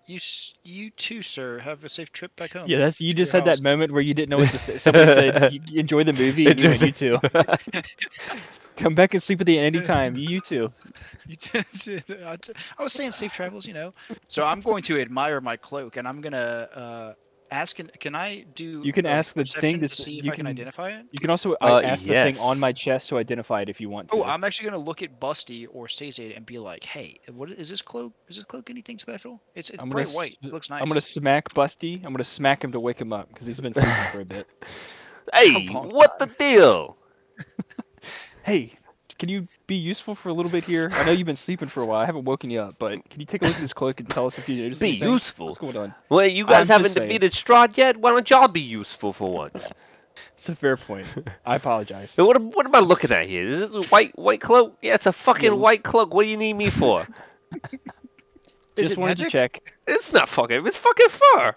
You too, sir. Have a safe trip back home. Yeah, that's you to just your had that house. moment where you didn't know what to say. Somebody said, you enjoy the movie, and you went, you too. Come back and sleep at the inn anytime. You too. I was saying safe travels, you know. So I'm going to admire my cloak, and I'm gonna ask. Can I do? You can ask the thing perception to to see if you I can can identify it? you can also ask the thing on Yes. my chest to identify it if you want to. Oh, I'm actually gonna look at Busty or Sazed and be like, "Hey, what is this cloak? Is this cloak anything special? It's I'm bright gonna white. It looks nice." I'm gonna smack Busty. I'm gonna smack him to wake him up because he's been sleeping for a bit. Hey, long what the time. deal? Hey, can you be useful for a little bit here? I know you've been sleeping for a while. I haven't woken you up, but can you take a look at this cloak and tell us if you notice Be anything? useful? What's going on? Well, you I'm guys just haven't saying. defeated Strahd yet? Why don't y'all be useful for once? It's a fair point. I apologize. So what am I looking at here? Is this a white cloak? Yeah, it's a fucking Yeah. white cloak. What do you need me for? Is Just it wanted to magic? check. It's not fucking. It's fucking fur.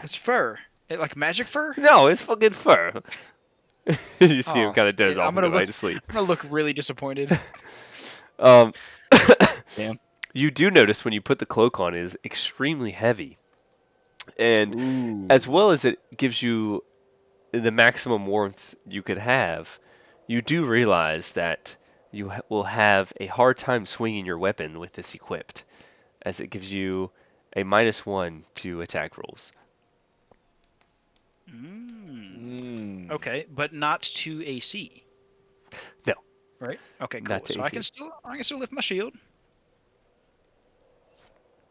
It's fur. Like magic fur? No, it's fucking fur. You see him Oh, kind of doze off I'm and gonna go right look. to sleep. I'm gonna look really disappointed. Um, Damn. you do notice when you put the cloak on, it is extremely heavy, and Ooh. as well as it gives you the maximum warmth you could have, you do realize that you will have a hard time swinging your weapon with this equipped, as it gives you a -1 to attack rolls. Okay, but not to AC. No. Right? Okay, cool. Not to So AC. I can still lift my shield.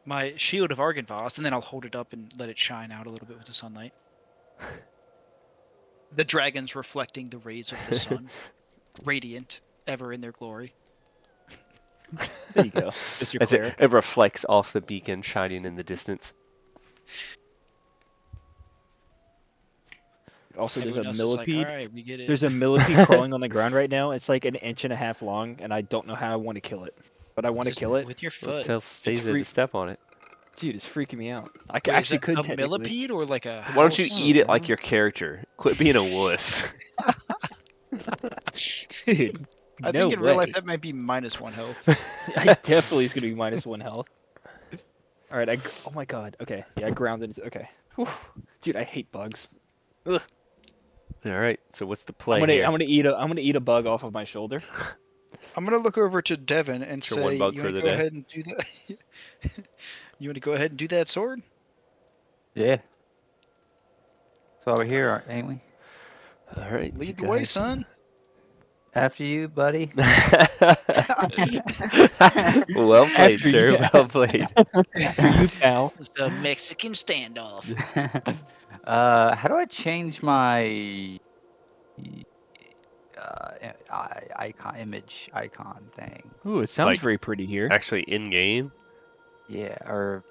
My shield of Argynvost, and then I'll hold it up and let it shine out a little bit with the sunlight. The dragons reflecting the rays of the sun, radiant, ever in their glory. There you go. Just your As cleric. it reflects off the beacon shining in the distance. Also, there's a Everyone else is like, millipede. all right, we get it. There's a millipede crawling on the ground right now. It's like 1.5 inches long, and I don't know how I want to kill it. But I want to Just kill it. with your Well, foot. tell Stacey free- to step on it. Dude, it's freaking me out. I Wait, actually is that could a technically. millipede or like a Why don't you house? eat it like your character? Quit being a wuss. Dude, I no think in real life way. that might be -1 health. I definitely is gonna be -1 health. All right, oh my god. Okay, yeah, I grounded. Okay. Whew. Dude, I hate bugs. Ugh. All right. So what's the play here? I'm gonna eat a bug off of my shoulder. I'm gonna look over to Devin and Sure, one say, bug "You for want the to go day." ahead and do that? You want to go ahead and do that sword?" Yeah. That's why we're here, ain't we? All right. you Lead the way, guys. son. After you, buddy. Well played, After sir. you. Well played. You pal. It's the Mexican standoff. How do I change my image icon thing? Ooh, it sounds Like- very pretty here. Actually, in game. Yeah, or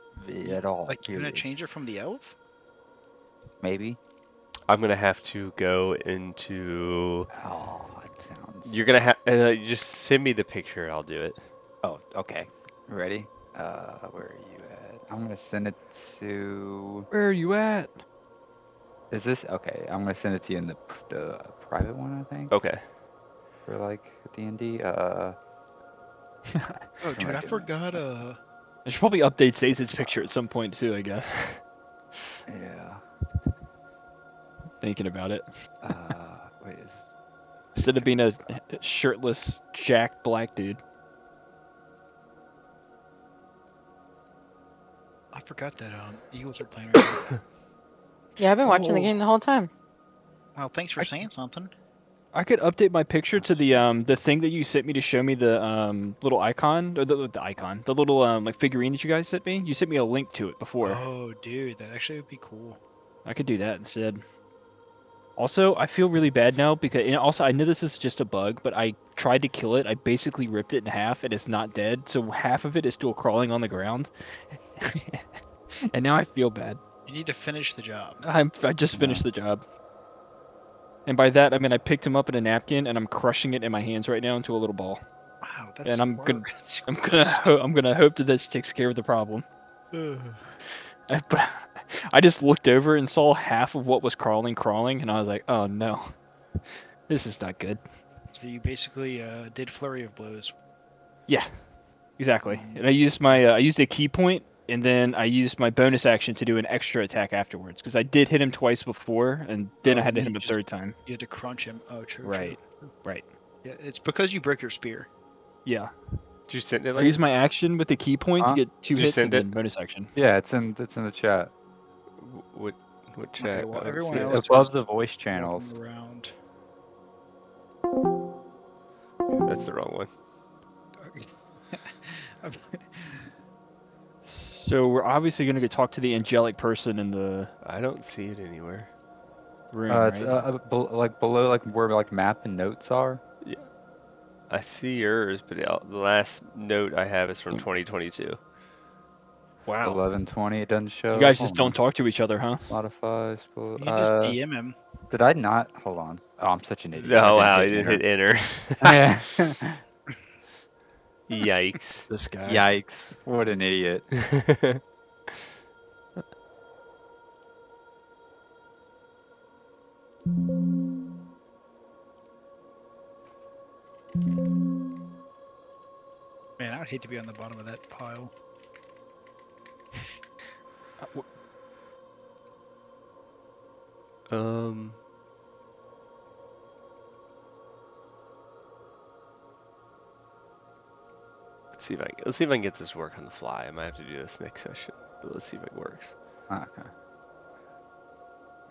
at all. Like you're gonna period. change it from the elf? Maybe. I'm gonna have to go into. Oh, it sounds. You're gonna have. Just send me the picture. I'll do it. Oh, okay. Ready? Where are you at? I'm gonna send it to. Where are you at? Is this okay? I'm gonna send it to you in the private one, I think, Okay. for like D&D. Oh, What am dude, I doing? forgot. I should probably update Saze's picture at some point too, I guess. Yeah. Thinking about it. Wait, is Instead of being a shirtless, jacked black dude. I forgot that Eagles are playing right now. Yeah, I've been watching the Oh. game the whole time. Well, thanks for saying something. I could update my picture to the thing that you sent me to show me the little icon or the little like figurine that you guys sent me. You sent me a link to it before. Oh, dude, that actually would be cool. I could do that instead. Also, I feel really bad now because and also I know this is just a bug, but I tried to kill it. I basically ripped it in half and it's not dead. So half of it is still crawling on the ground. And now I feel bad. You need to finish the job. I just finished the job. And by that I mean I picked him up in a napkin and I'm crushing it in my hands right now into a little ball. Wow, that's And I'm worse. gonna That's I'm worse. gonna hope that this takes care of the problem. But I just looked over and saw half of what was crawling, and I was like, oh no, this is not good. So you basically did flurry of blows. Yeah, exactly. And I used my I used a key point, and then I used my bonus action to do an extra attack afterwards because I did hit him twice before, and then I had to hit him a third time. You had to crunch him. Oh, true. Right. True. Right. Yeah, it's because you broke your spear. Yeah. Did you send it? I Like, used my action with the key point to Huh? get 2 Did you hits and send it? then bonus action. Yeah, it's in the chat. what chat? Okay, well, I don't everyone see it. else Above is the voice walking channels. around. That's the wrong one. So we're obviously gonna go talk to the angelic person in the I don't see it anywhere. room, It's right? like below like where like map and notes are. Yeah, I see yours, but the last note I have is from 2022. Wow. 11:20. It doesn't show. You guys just Hold don't on. talk to each other, huh? Modify. You can just DM him. Did I not? Hold on. Oh, I'm such an idiot. Oh I wow, I didn't didn't hit enter. Yeah. Yikes. This guy. Yikes! What an idiot. Man, I would hate to be on the bottom of that pile. um. Let's see if I can get this to work on the fly. I might have to do this next session, but let's see if it works. Okay.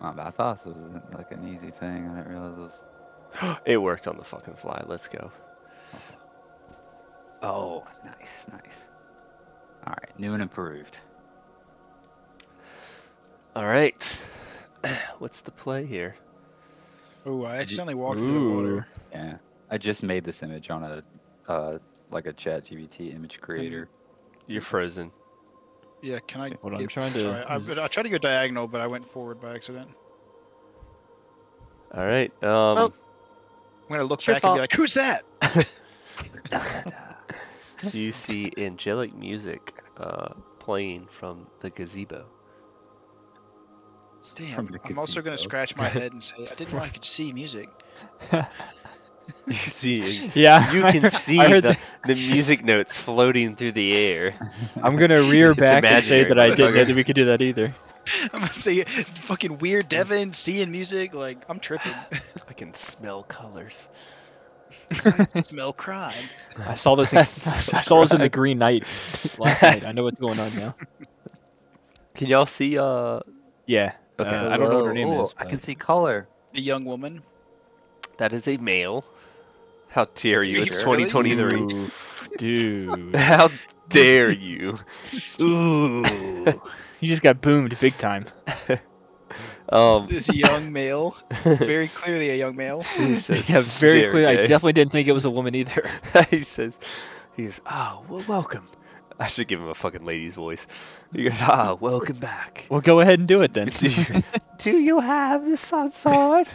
I thought this was like an easy thing. I didn't realize it was. It worked on the fucking fly. Let's go. Oh, nice, nice. All right, new and improved. All right. What's the play here? Oh, I accidentally walked into the water. Yeah, I just made this image on a like a ChatGPT image creator. You're frozen. Yeah, can I? Hold on, I'm get, trying to- sorry, I tried to go diagonal, but I went forward by accident. All right. Oh. I'm gonna look It's your back and be fault. like, "Who's that?" You see angelic music playing from the gazebo. Damn. From the I'm also gonna gazebo. scratch my head and say, "I didn't know I could see music." You see, Yeah, you can see I heard the music notes floating through the air. I'm gonna rear It's back and say imaginary, that I didn't know motherfucker. that we could do that either. I'm gonna say, "Fucking weird, Devin, seeing music." Like, I'm tripping. I can smell colors. I smell crime. I saw this. I saw this in the Green Knight last night. I know what's going on now. Can y'all see? Yeah. Okay. I don't know what her name Whoa, is. I but- can see color. A young woman. That is a male. How dare you? It's Really? 2023. Ooh, dude. How dare you? Ooh. You just got boomed big time. This young male, very clearly a young male. he says, Yeah, very "Dare clear. I gay." definitely didn't think it was a woman either. he says, "Oh, well, welcome." I should give him a fucking lady's voice. He goes, "Ah, welcome back. Well, go ahead and do it then. Do you have the sun sword?"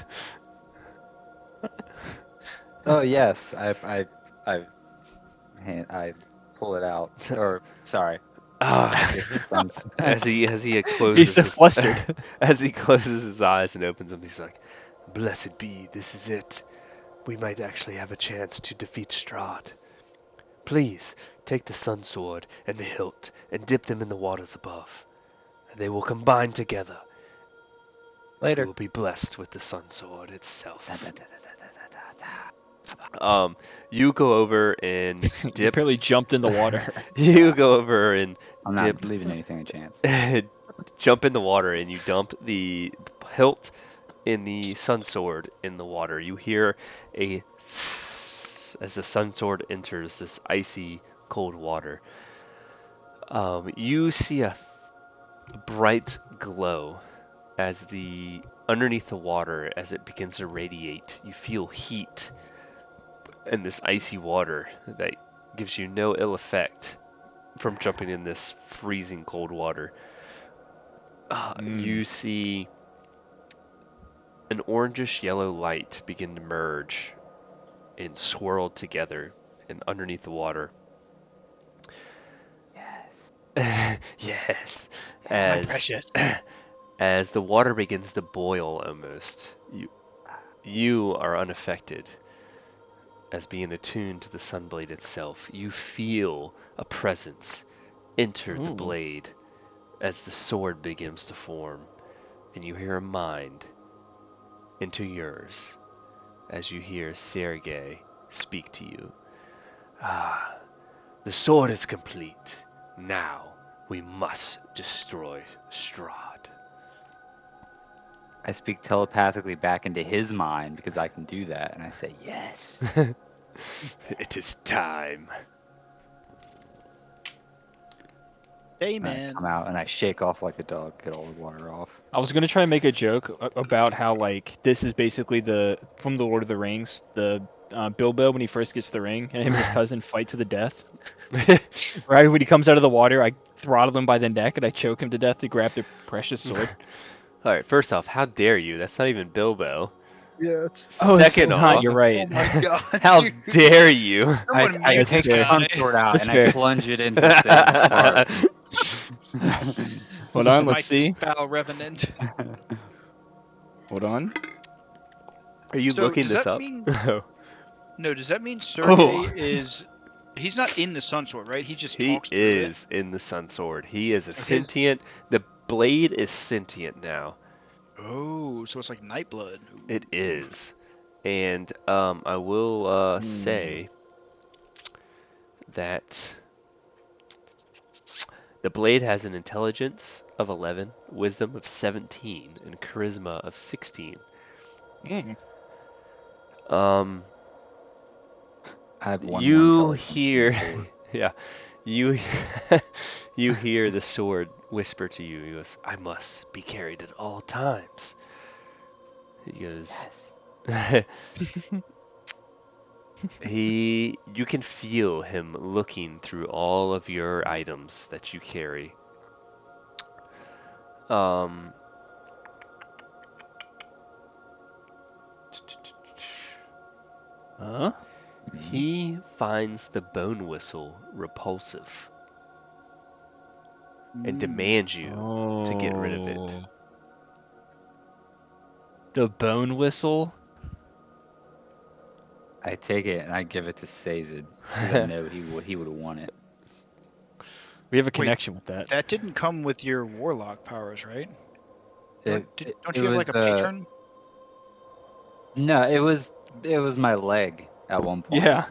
Oh yes, I pull it out. Or sorry, Ah, Sounds. as he He's closes so his flustered. as he closes his eyes and opens them, he's like, "Blessed be, this is it. We might actually have a chance to defeat Strahd. Please take the Sun Sword and the hilt and dip them in the waters above. They will combine together. We Later. will be blessed with the Sun Sword itself." Da, da, da, da, da, da, da, da. You go over and You dip. apparently jumped in the water. You go over and I'm dip not leaving anything a chance. jump in the water and you dump the hilt in the sun sword in the water. You hear a as the sun sword enters this icy cold water. You see a bright glow as the underneath the water as it begins to radiate. You feel heat in this icy water that gives you no ill effect from jumping in this freezing cold water. You see an orangish yellow light begin to merge and swirl together and underneath the water. Yes. Yes. My As precious. as the water begins to boil almost, you are unaffected as being attuned to the sunblade itself. You feel a presence enter the Ooh. blade as the sword begins to form, and you hear a mind into yours as you hear Sergei speak to you. Ah, the sword is complete. Now we must destroy Strahd. I speak telepathically back into his mind because I can do that, and I say yes. It is time. Hey, And I man. come out and I shake off like a dog, get all the water off. I was gonna try and make a joke about how like this is basically the from the Lord of the Rings, the Bilbo when he first gets the ring and him and his cousin fight to the death. Right when he comes out of the water, I throttle him by the neck and I choke him to death to grab the precious sword. All right, first off, how dare you? That's not even Bilbo. Yeah. It's... Oh, it's Second not. off, You're right. Oh my god. how dude. dare you? I Someone mute take this the guy. sun sword out That's and fair. I plunge it into Sage's heart. Hold on, let's Smite this see. foul revenant. Hold on. Are you So looking does this that up? mean Oh. no? Does that mean Sergey Oh. is? He's not in the Sun Sword, right? He just He talks through it. is in the Sun Sword. He is a Okay. sentient. The blade is sentient now. Oh, so it's like Nightblood. Ooh. It is. And I will say that the blade has an intelligence of 11, wisdom of 17, and charisma of 16. Mm. I have one more You intelligence than the hear, sword. yeah, you you hear the sword whisper to you. He goes, "I must be carried at all times." He goes, Yes. you can feel him looking through all of your items that you carry. Um, Huh? he finds the bone whistle repulsive and demands you to get rid of it. Oh. The bone whistle? I take it and I give it to Sazed because I know he would have won it. We have a connection with that. That didn't come with your warlock powers, right? It, Don't you have like a patron? No, it was my leg at one point. Yeah.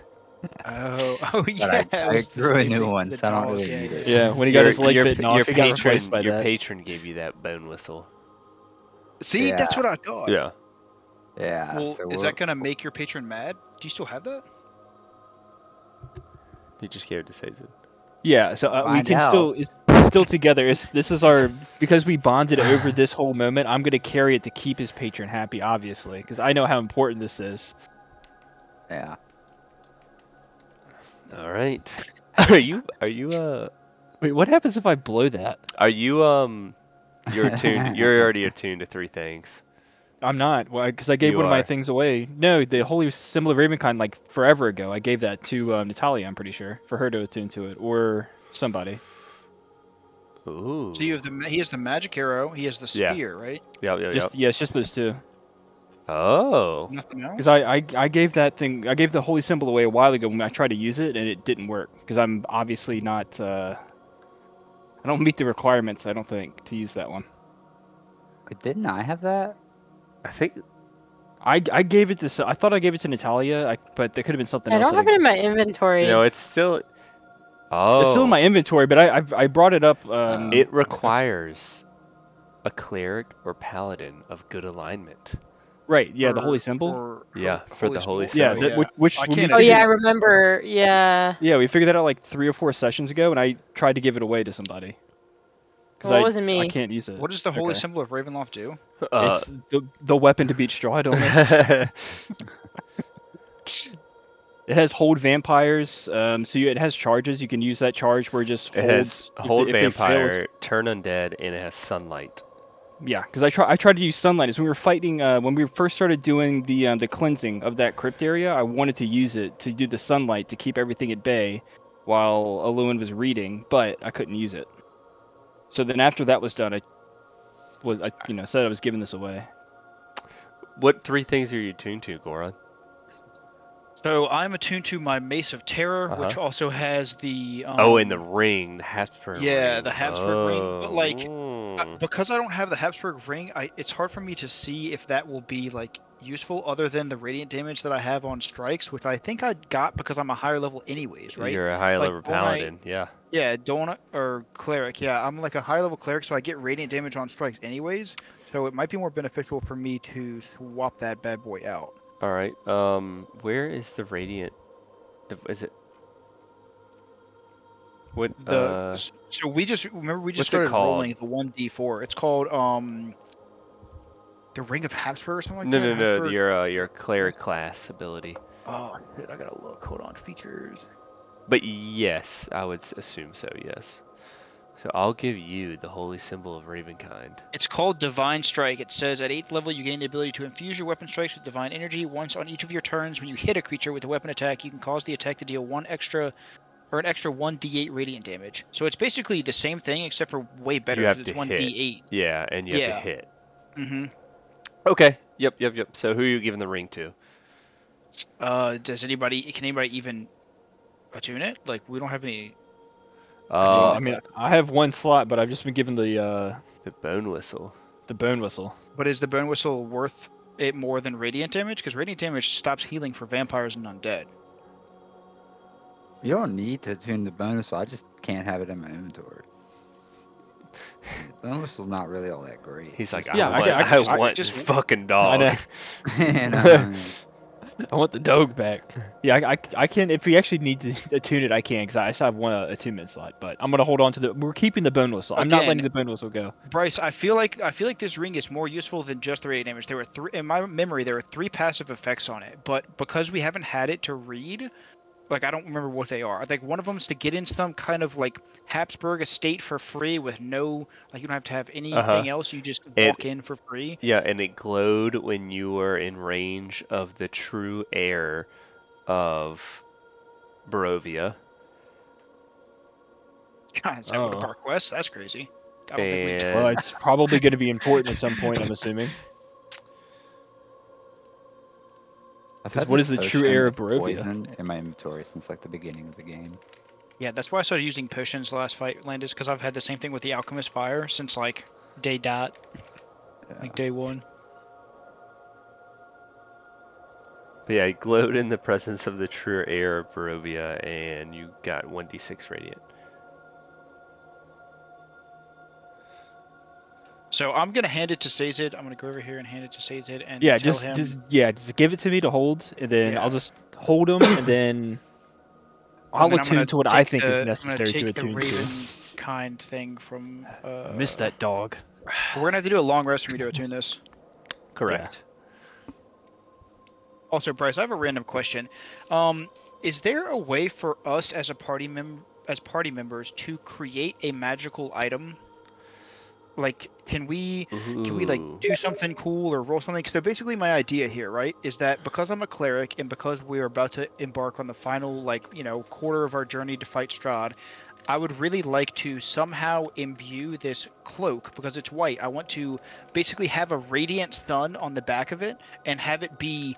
Oh, But yeah. It I was the grew a same new thing one, for the so I don't dog. really Yeah, need it. Yeah, when he got his leg bitten off, he got replaced by your that. patron gave you that bone whistle. See, that's Yeah. what I thought. Yeah. Yeah. Well, so is that gonna make your patron mad? Do you still have that? He just gave it to Sazed. Yeah, so we Find can out. still it's still together. This is our because we bonded over this whole moment. I'm gonna carry it to keep his patron happy, obviously, because I know how important this is. Yeah. All right. Are you Wait, what happens if I blow that? you're attuned you're already attuned to three things. I'm not. Well, because I gave You one of my are. things away. No, the Holy Symbol of Ravenkind, like forever ago. I gave that to Natalia. I'm pretty sure for her to attune to it or somebody. Ooh. So you have he has the magic arrow, he has the Yeah. spear, right? Yep. Yeah, it's just those two. Oh. Nothing else. Because I gave I gave the holy symbol away a while ago when I tried to use it and it didn't work. Because I'm obviously not, I don't meet the requirements, I don't think, to use that one. Wait, didn't I have that? I think I gave it to, I thought I gave it to Natalia, but there could have been something I else don't that have it in my inventory. it's still. It's still in Oh. my inventory, but I brought it up. It requires a cleric or paladin of good alignment. Right, yeah, the holy symbol. Yeah, for the holy Yeah, symbol. that, which I when we can't Oh yeah, I figured, remember. Yeah. yeah, we figured that out like 3 or 4 sessions ago, and I tried to give it away to somebody because Well, it wasn't I me. can't use it. What does the holy Okay. symbol of Ravenloft do? It's the weapon to beat Strahd almost. It has hold vampires, so it has charges. You can use that charge where it just It holds has hold if they fail. vampire, turn undead, and it has sunlight. Yeah, because I tried to use sunlight. As when we were fighting, when we first started doing the cleansing of that crypt area, I wanted to use it to do the sunlight to keep everything at bay, while Aluin was reading, but I couldn't use it. So then after that was done, I said I was giving this away. What 3 things are you tuned to, Goron? So I'm attuned to my Mace of Terror, Uh-huh. which also has the And the ring, the Habsburg ring. yeah, the Habsburg ring. But like, Mm. because I don't have the Habsburg ring, it's hard for me to see if that will be like useful other than the radiant damage that I have on strikes, which I think I got because I'm a higher level anyways, right? You're a high Like, level don't I- paladin, yeah. Yeah, don't or cleric. Yeah, I'm like a high level cleric, so I get radiant damage on strikes anyways. So it might be more beneficial for me to swap that bad boy out. All right. Where is the radiant? Is it? What? So we just remember we just what's it started called? rolling the 1d4. It's called the Ring of Habsburg or something like No, that. no. Habsburg? Your cleric class ability. Oh shit, I gotta look. Hold on, features. But yes, I would assume so. Yes. So I'll give you the holy symbol of Ravenkind. It's called Divine Strike. It says at 8th level you gain the ability to infuse your weapon strikes with divine energy. Once on each of your turns, when you hit a creature with a weapon attack, you can cause the attack to deal an extra 1d8 radiant damage. So it's basically the same thing except for way better You have because it's to hit. 1d8. Yeah, and you have to Yeah. hit. Mm-hmm. Okay. Yep. So who are you giving the ring to? Can anybody even attune it? Like we don't have any. Well, Uh, I mean, I have one slot, but I've just been given the bone whistle. the bone whistle. But is the bone whistle worth it more than radiant damage? Because radiant damage stops healing for vampires and undead. You don't need to tune the bonus, so I just can't have it in my inventory. The bonus is not really all that great. He's like, Yeah, I want just- this fucking I dog. know. And, I want the dog back. Yeah, I can. If we actually need to attune it, I can, because I still have one attunement slot. But I'm gonna hold on to we're keeping the bone whistle. I'm not Again- letting the bone whistle go. Bryce, I feel like this ring is more useful than just the radiant damage. There were in my memory there were 3 passive effects on it, but because we haven't had it to read, like I don't remember what they are. I think one of them is to get in some kind of like Habsburg estate for free with no, like you don't have to have anything else. You just walk in for free. Yeah, and it glowed when you were in range of the true heir of Barovia. God, is that one of Oh. our quests? That's crazy. I don't think we. And Well, it's probably going to be important at some point, I'm assuming. I've 'Cause had what this is the true potion heir of of Barovia? poison in my inventory since like the beginning of the game. Yeah, that's why I started using potions last fight, Landis, because I've had the same thing with the alchemist fire since like day dot, like day 1. But yeah, it glowed in the presence of the true heir of Barovia, and you got 1d6 radiant. So I'm gonna hand it to Sazed. I'm gonna go over here and hand it to Sazed and Yeah, tell just him. just give it to me to hold, and then Yeah. I'll just hold them, and then I'll and then I'm gonna attune to what I take think is I'm necessary gonna to take the attune to. Raven kind thing from. I miss that dog. We're gonna have to do a long rest for me to attune this. Correct. Also, Bryce, I have a random question. Is there a way for us as a party members to create a magical item? Like, can we like Ooh. do something cool or roll something? So basically, my idea here, right, is that because I'm a cleric and because we're about to embark on the final, like, quarter of our journey to fight Strahd, I would really like to somehow imbue this cloak because it's white. I want to basically have a radiant sun on the back of it and have it be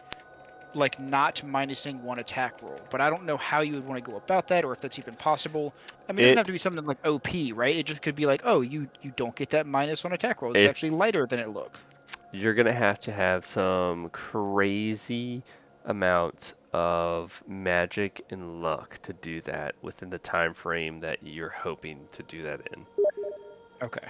like not minusing one attack roll. But I don't know how you would want to go about that or if that's even possible. I mean, it doesn't have to be something like OP, right? It just could be like, oh, you don't get that minus on attack roll. It's It actually lighter than it looks. you're gonna have to have some crazy amount of magic and luck to do that within the time frame that you're hoping to do that in. Okay.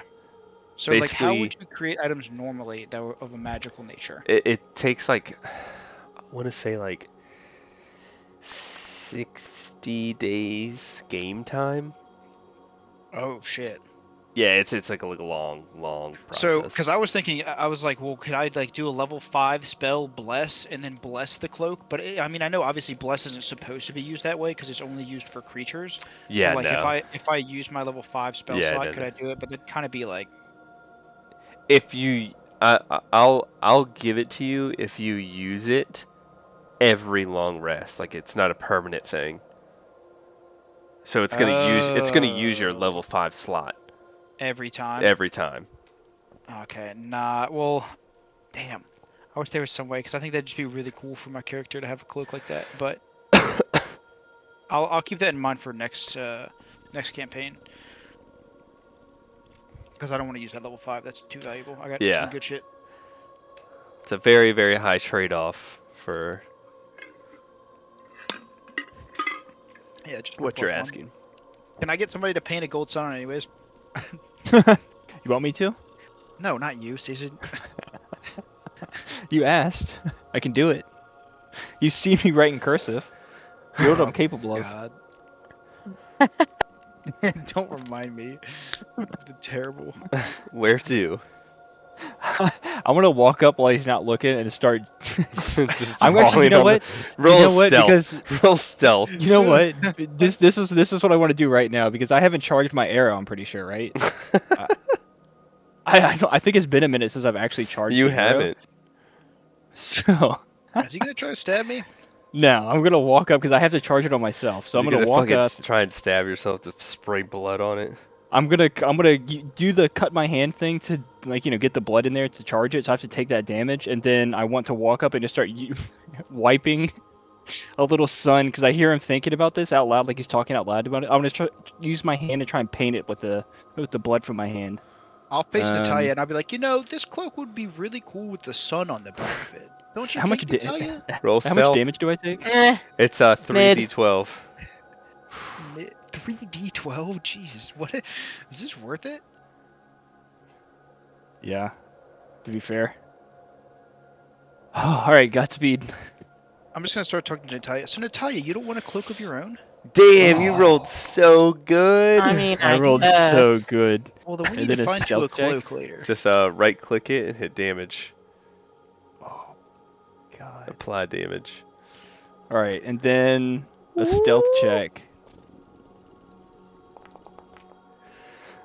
So like, how would Basically, you create items normally that were of a magical nature? it takes like I want to say like 60 days game time. Oh shit. Yeah, it's like a long So, process. because I was thinking, I was like, well, could I like do a level 5 spell, bless, and then bless the cloak? But I mean, I know obviously bless isn't supposed to be used that way because it's only used for creatures. Yeah, But like, no. if I use my level 5 spell Yeah, slot, no, could no. I do it? But that'd kind of be like, If you, I'll give it to you if you use it every long rest. Like it's not a permanent thing. So it's gonna use your oh, level 5 slot every time. every time. Okay, nah. Well, damn. I wish there was some way because I think that'd just be really cool for my character to have a cloak like that. But I'll keep that in mind for next campaign. Because I don't want to use that level 5. That's too valuable. I got some Yeah, good shit. it's a very high trade-off for Yeah, just for what you're fun. asking. Can I get somebody to paint a gold sun anyways? You want me to? No, not you, Season. You asked. I can do it. You see me write in cursive. You know what I'm Oh, capable of. God. Don't remind me. The terrible. Where to? I'm gonna walk up while he's not looking and start. Just I'm actually. You drawing know on the what? roll You know what? stealth. Because Roll stealth. you know what? This is what I want to do right now because I haven't charged my arrow. I'm pretty sure, right? Uh, I think it's been a minute since I've actually charged You the arrow. haven't. So Is he gonna try to stab me? now I'm gonna walk up because I have to charge it on myself. So I'm You're gonna gonna walk fucking up. try and stab yourself to spray blood on it. I'm gonna do the cut my hand thing to like get the blood in there to charge it. So I have to take that damage, and then I want to walk up and just start wiping a little sun because I hear him thinking about this out loud, like he's talking out loud about it. I'm gonna use my hand and try and paint it with the blood from my hand. I'll face Natalia Um, and I'll be like, this cloak would be really cool with the sun on the back of it. Don't you how much think, Natalia? Roll how much stealth. damage do I take? It's Mid. 3d12. 3d12? Jesus, what? Is this worth it? Yeah, to be fair. Oh, all right, Godspeed. I'm just gonna start talking to Natalia. So Natalia, you don't want a cloak of your own? Damn, you rolled Oh, so good. I mean, I I rolled guess. so good. Well, then we And need to then a find you a stealth check. cloak later. Just right click it and hit damage. Oh God. Apply damage. All right, and then a stealth check.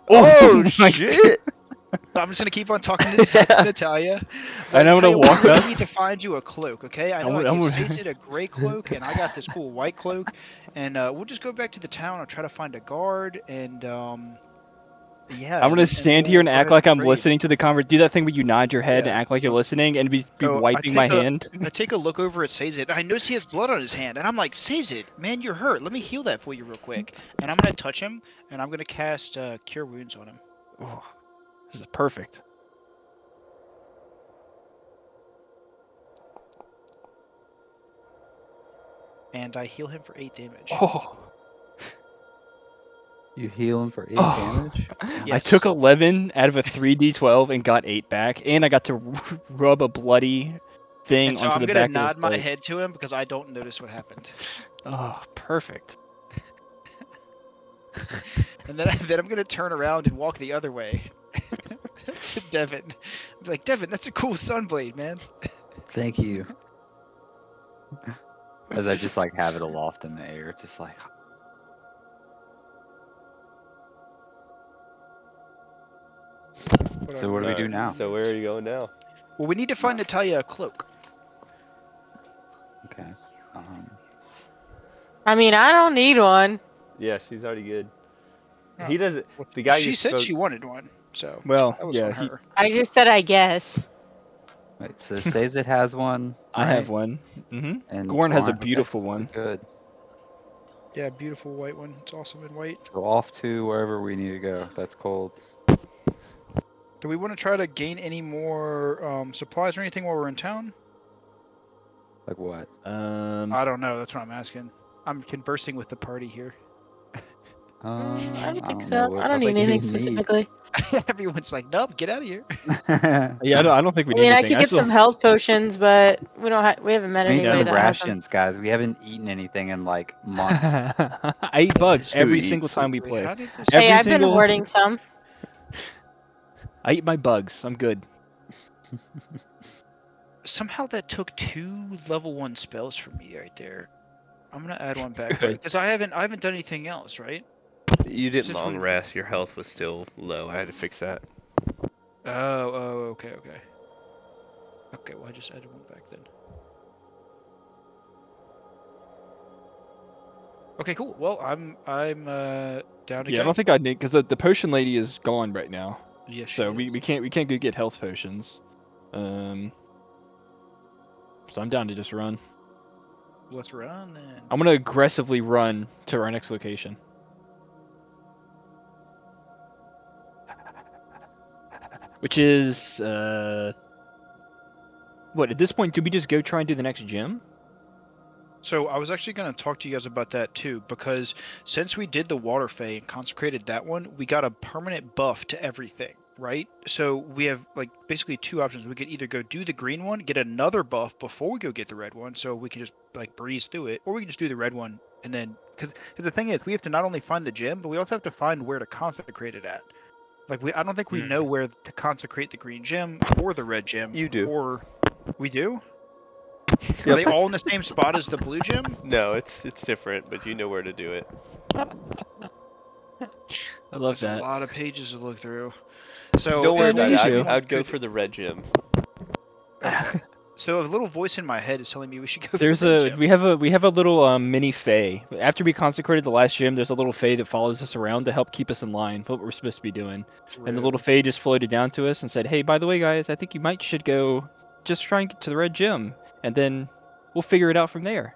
Oh my shit! So I'm just gonna keep on talking to Natalia. And I'm gonna Natalia, walk we up. need to find you a cloak, okay? I I'm know I gonna, I'm gave gonna- Sazed a gray cloak, and I got this cool white cloak, and we'll just go back to the town. I'll try to find a guard, and yeah. I'm gonna and stand here we'll and go act ahead like and I'm trade. listening to the conversation. Do that thing where you nod your head and Yeah. act like you're listening, and be So wiping my hand. I take a look over at Sazed, and I notice he has blood on his hand, and I'm like, Sazed, man, you're hurt. Let me heal that for you real quick. And I'm gonna touch him, and I'm gonna cast Cure Wounds on him. Oh, this is perfect. And I heal him for 8 damage. Oh, You heal him for 8 oh. damage? I Yes. took 11 out of a 3d12 and got 8 back, and I got to rub a bloody thing And so onto I'm the gonna back of his nod my leg. head to him because I don't notice what happened. Oh, perfect. And then I'm gonna turn around and walk the other way to Devin. I'll be like, Devin, that's a cool sunblade, man. Thank you. As I just like have it aloft in the air, just like So what do we do now? So where are you going now? Well, we need to find Natalia a cloak. okay. Um, I mean, I don't need one. Yeah, she's already good. He doesn't. Well, The guy she you said spoke. she wanted one, so Well, that was yeah, on her. I just said I guess. Right, so Sazed has one, I have right? one. And Gorn has a okay, beautiful we're one. good. Yeah, beautiful white one. It's awesome in white. So off to wherever we need to go. That's cold. Do we want to try to gain any more supplies or anything while we're in town? Like what? I don't know. That's what I'm asking. I'm conversing with the party here. I don't I think don't know. so. I don't What need do you anything need? specifically. Everyone's like, nope, get out of here. Yeah, I don't think we I need mean, I anything. could get some health potions, but we haven't met We need anybody some that has them. rations, guys. We haven't eaten anything in like months. I eat bugs Who every eats single time we Wait, play. how did this? Hey, Every I've been single. hoarding some. I eat my bugs. I'm good. Somehow that took 2 level 1 spells from me right there. I'm gonna add one back Good. because I haven't done anything else, right? You didn't Since long we- rest. Your health was still low. I had to fix that. Okay. Okay, well I just added one back then. Okay, cool. Well, I'm down to Yeah, go. I don't think I need because the potion lady is gone right now. Yes, she So is. we can't go get health potions. So I'm down to just run. Let's run then. I'm gonna aggressively run to our next location. Which is what at this point do we just go try and do the next gym? So I was actually going to talk to you guys about that too, because since we did the Water Fay and consecrated that one, we got a permanent buff to everything, right? So we have like basically 2 options. We could either go do the green one, get another buff before we go get the red one, so we can just like breeze through it, or we can just do the red one and then because the thing is, we have to not only find the gym, but we also have to find where to consecrate it at. Like I don't think we know where to consecrate the green gem or the red gem. You do. Or we do. Are they all in the same spot as the blue gem? No, it's different, but you know where to do it. I love There's a that. lot of pages to look through. So Don't worry Yeah, no, about you it. do. I'd go could- for the red gym. Okay. So a little voice in my head is telling me we should go. There's for the red a gem. we have a little mini fae. After we consecrated the last gym, there's a little fae that follows us around to help keep us in line for what we're supposed to be doing. And the little fae just floated down to us and said, "Hey, by the way, guys, I think you might should go just try and get to the red gym, and then we'll figure it out from there."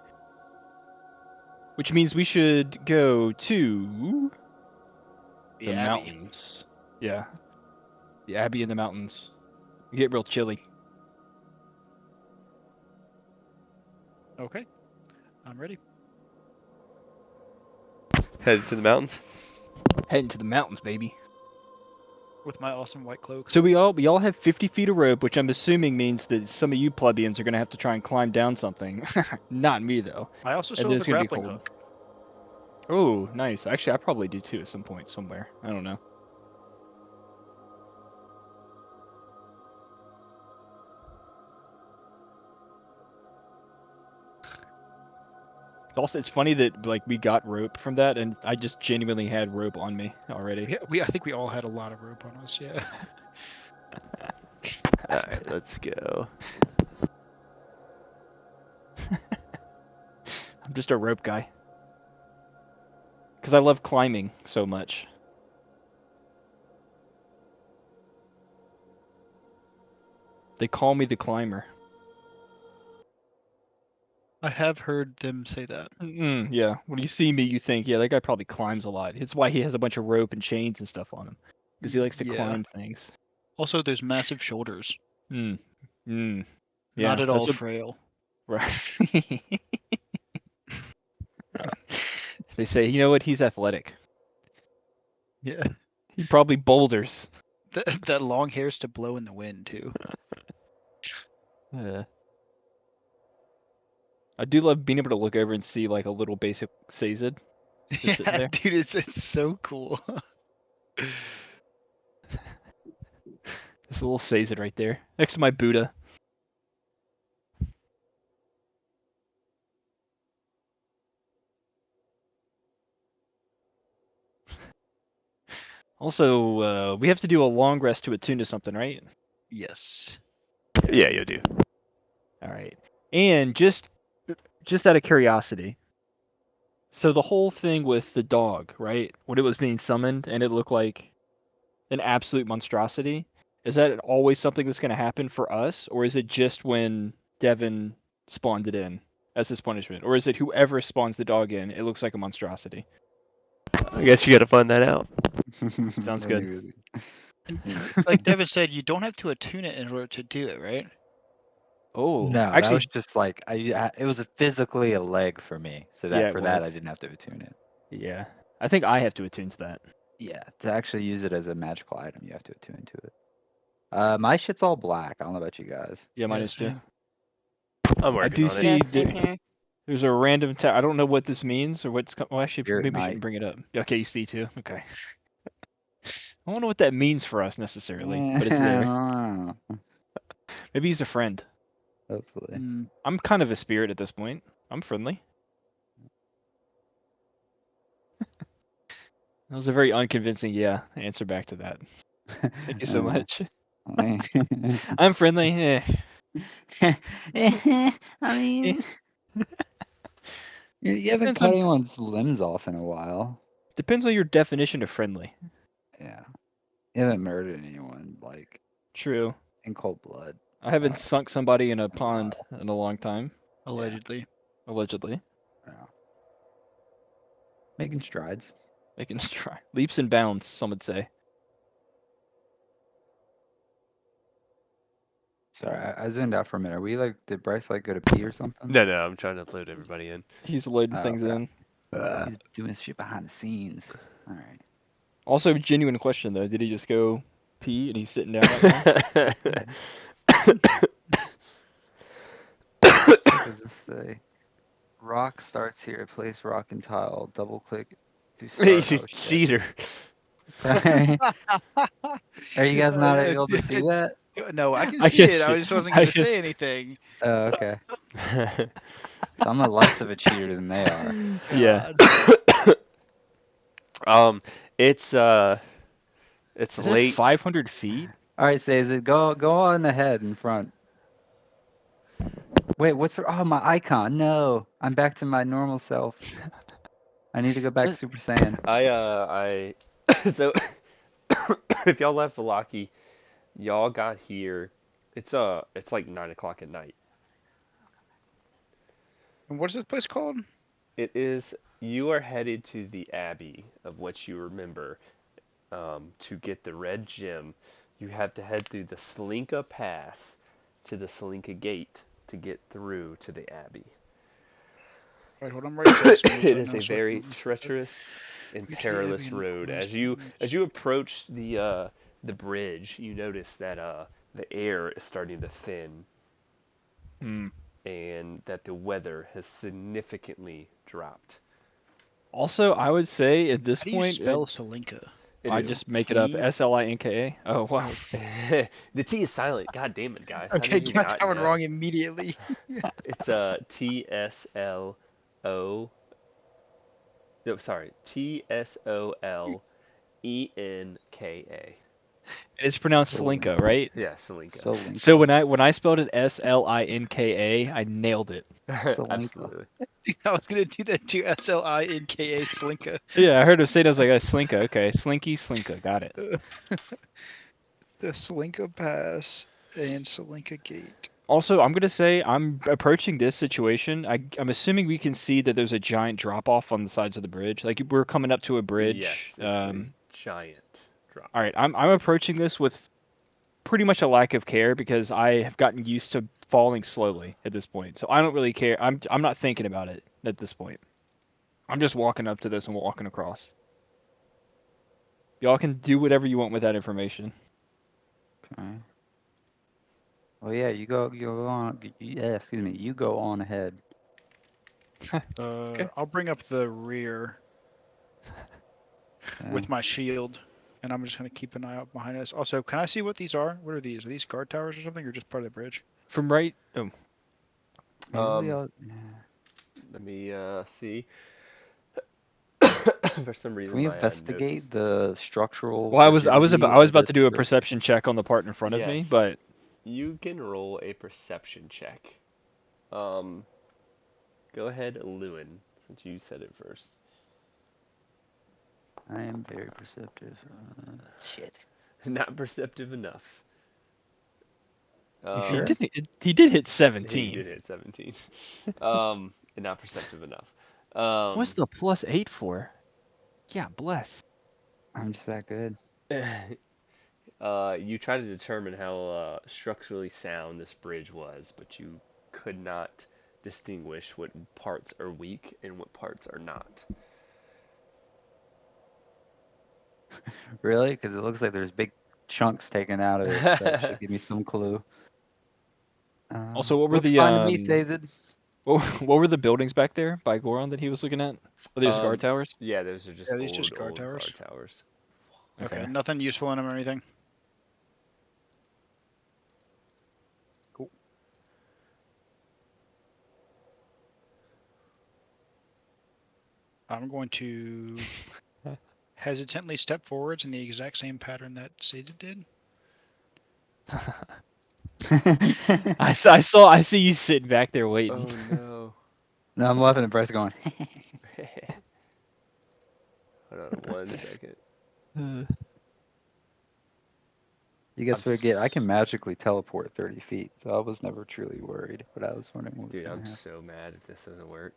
Which means we should go to the Abbey. mountains. Yeah, the Abbey in the mountains. We get real chilly. Okay. I'm ready. Headed to the mountains. Heading to the mountains, baby. With my awesome white cloak. So we all have 50 feet of rope, which I'm assuming means that some of you plebeians are gonna have to try and climb down something. Not me though. I also And still then have it's a gonna be grappling cold. hook. Oh, nice. Actually, I probably do too at some point somewhere. I don't know. Also, it's funny that like we got rope from that, and I just genuinely had rope on me already. Yeah, I think we all had a lot of rope on us. Yeah. All right, let's go. I'm just a rope guy. Because I love climbing so much. They call me the climber. I have heard them say that. Yeah, when you see me, you think, yeah, that guy probably climbs a lot. It's why he has a bunch of rope and chains and stuff on him. Because he likes to Yeah. climb things. Also, there's massive shoulders. Yeah, Not at that's all what- frail. Right. They say, you know what? He's athletic. Yeah. He probably boulders. That long hair's to blow in the wind too. I do love being able to look over and see like a little basic Sazed. Just sitting there. Dude, it's so cool. There's a little Sazed right there, next to my Buddha. Also, we have to do a long rest to attune to something, right? Yes. Yeah, you'll do. All right. And just out of curiosity, So the whole thing with the dog, right? When it was being summoned and it looked like an absolute monstrosity, is that always something that's going to happen for us, or is it just when Devin spawned it in as his punishment, or is it whoever spawns the dog in, it looks like a monstrosity? I guess you got to find that out. Sounds I good. knew it was- Like Devin said, you don't have to attune it in order to do it, right? Oh, No, that actually, was just like it was physically a leg for me. So yeah, that it for that was. I didn't have to attune it. Yeah, I think I have to attune to that. Yeah, to actually use it as a magical item, you have to attune to it. My shit's all black. I don't know about you guys. Yeah, mine Yeah, is too. same. I'm I working do on it. Yeah, see same here. there's a random I don't know what this means or what's well, actually Spirit maybe I Knight. shouldn't bring it up. Okay, you see too. Okay. I don't know what that means for us necessarily, but it's there. Ah, Maybe he's a friend. hopefully. Mm. I'm kind of a spirit at this point. I'm friendly. That was a very unconvincing answer back to that. Thank you so much. I'm friendly. I mean, you haven't Depends cut on anyone's limbs off in a while. depends on your definition of friendly. Yeah, you haven't murdered anyone like True. in cold blood. I haven't Uh, sunk somebody in a in a pond while. in a long time, Allegedly. allegedly. Yeah. Making strides. Making leaps and bounds, some would say. Sorry, I zoomed out for a minute. Are we like, did Bryce like go to pee or something? No, I'm trying to load everybody in. He's loading Oh, things okay. in. He's doing shit behind the scenes. All right. Also, genuine question though. Did he just go pee and he's sitting down right now? What does this say? Rock starts here. Place rock and tile. Double click to You start. Oh shit. cheater. Sorry. Are you guys not able to see that? No, I can I see can it. I see- just wasn't I going to say just- anything. Oh, okay. So I'm a less of a cheater than they are. Yeah. um, it's Is it late. 500 feet? All right, says it. Go on ahead in front. Wait, oh, my icon. No, I'm back to my normal self. I need to go back Super Saiyan. I so if y'all left Velaki, y'all got here. It's like 9 o'clock at night. And what's this place called? It is. You are headed to the Abbey of what you remember. To get the red gem, you have to head through the Tsolenka Pass to the Tsolenka Gate to get through to the Abbey. Right, hold on, right. It is a very treacherous and perilous road. As you approach the bridge, you notice that the air is starting to thin Hmm. and that the weather has significantly dropped. Also, I would say at this How do you point, spell Tsolenka? It I is just make it up. T- Slinka. Oh wow. the T is silent. God damn it, guys! How Okay, did you got not that one know? wrong immediately. It's TSLO. No, sorry, TSOLENKA. It's pronounced Tsolenka. Slinka, right? Yeah, Tsolenka. Tsolenka. So when I spelled it Slinka, I nailed it. Absolutely. I was gonna do that too. Slinka Slinka. Yeah, I heard him say it. I was like, Slinka. Okay, Slinka. Got it. The Tsolenka Pass and Tsolenka Gate. Also, I'm gonna say I'm approaching this situation. I'm assuming we can see that there's a giant drop off on the sides of the bridge. Like we're coming up to a bridge. Yes, it's a giant drop. All right, I'm approaching this with pretty much a lack of care because I have gotten used to falling slowly at this point. So I don't really care. I'm not thinking about it at this point. I'm just walking up to this and walking across. Y'all can do whatever you want with that information. Okay. Well, yeah, you go on. Yeah, excuse me. You go on ahead. I'll bring up the rear Okay. with my shield, and I'm just gonna keep an eye out behind us. Also, can I see what these are? What are these? Are these guard towers or something, or just part of the bridge? From right. Oh, Maybe we Um, all- Let me see. For some reason, Can we my investigate notes. the structural? well, I was rigidity about of to do a this perception check on the part in front of me, Yes. but You can roll a perception check. Go ahead, Lewin, since you said it first. I am very perceptive. Shit. Not perceptive enough. You sure? He did hit He 17. did hit 17. And not perceptive enough. What's the +8 for? Yeah, bless. I'm just that good. You try to determine how structurally sound this bridge was, but you could not distinguish what parts are weak and what parts are not. Really? Because it looks like there's big chunks taken out of it. That should give me some clue. Also, what were Looks the fine to me, Stazid. what were the buildings back there by Goron that he was looking at? Are they just guard towers? Yeah, those are just Yeah, these just guard old towers. guard towers. Okay, nothing useful in them or anything. Cool. I'm going to hesitantly step forwards in the exact same pattern that Sadie did. I see you sitting back there waiting. Oh no. No, I'm laughing at Bryce going. Hold on 1 second. You guys I'm forget I can magically teleport 30 feet, so I was never truly worried. But I was wondering what was Dude, gonna I'm happen. so mad if this doesn't work.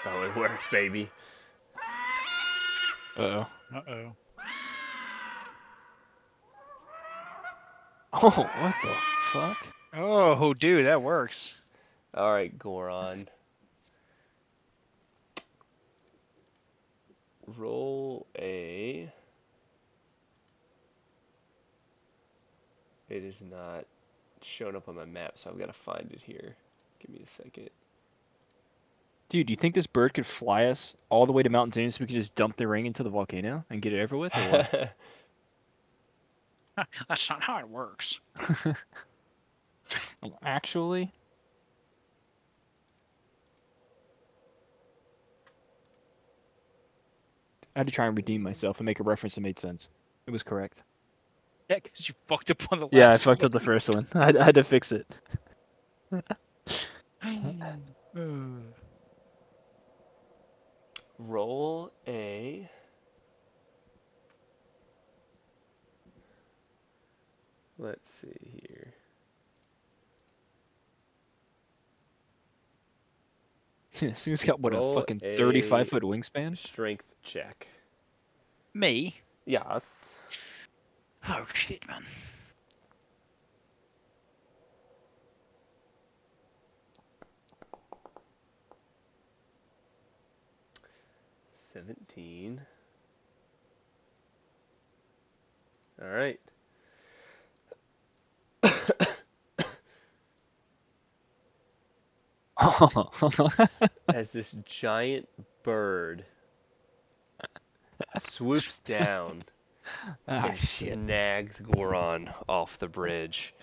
Oh, it works, baby. Uh-oh. Uh-oh. Oh, what the fuck? Oh, dude, that works. All right, Goron. Roll a. It is not showing up on my map, so I've got to find it here. Give me a second. Dude, do you think this bird could fly us all the way to Mount Doom so we could just dump the ring into the volcano and get it over with, or what? That's not how it works. Actually, I had to try and redeem myself and make a reference that made sense. It was correct. Yeah, because you fucked up on the Yeah, I last fucked up the first one. I had to fix it. one. Roll a. Let's see here. This thing's got what, a Roll fucking a 35-foot wingspan? Strength check. Me? Yes. Oh, shit, man. $17. All right. As this giant bird swoops down and shit. snags Goron off the bridge.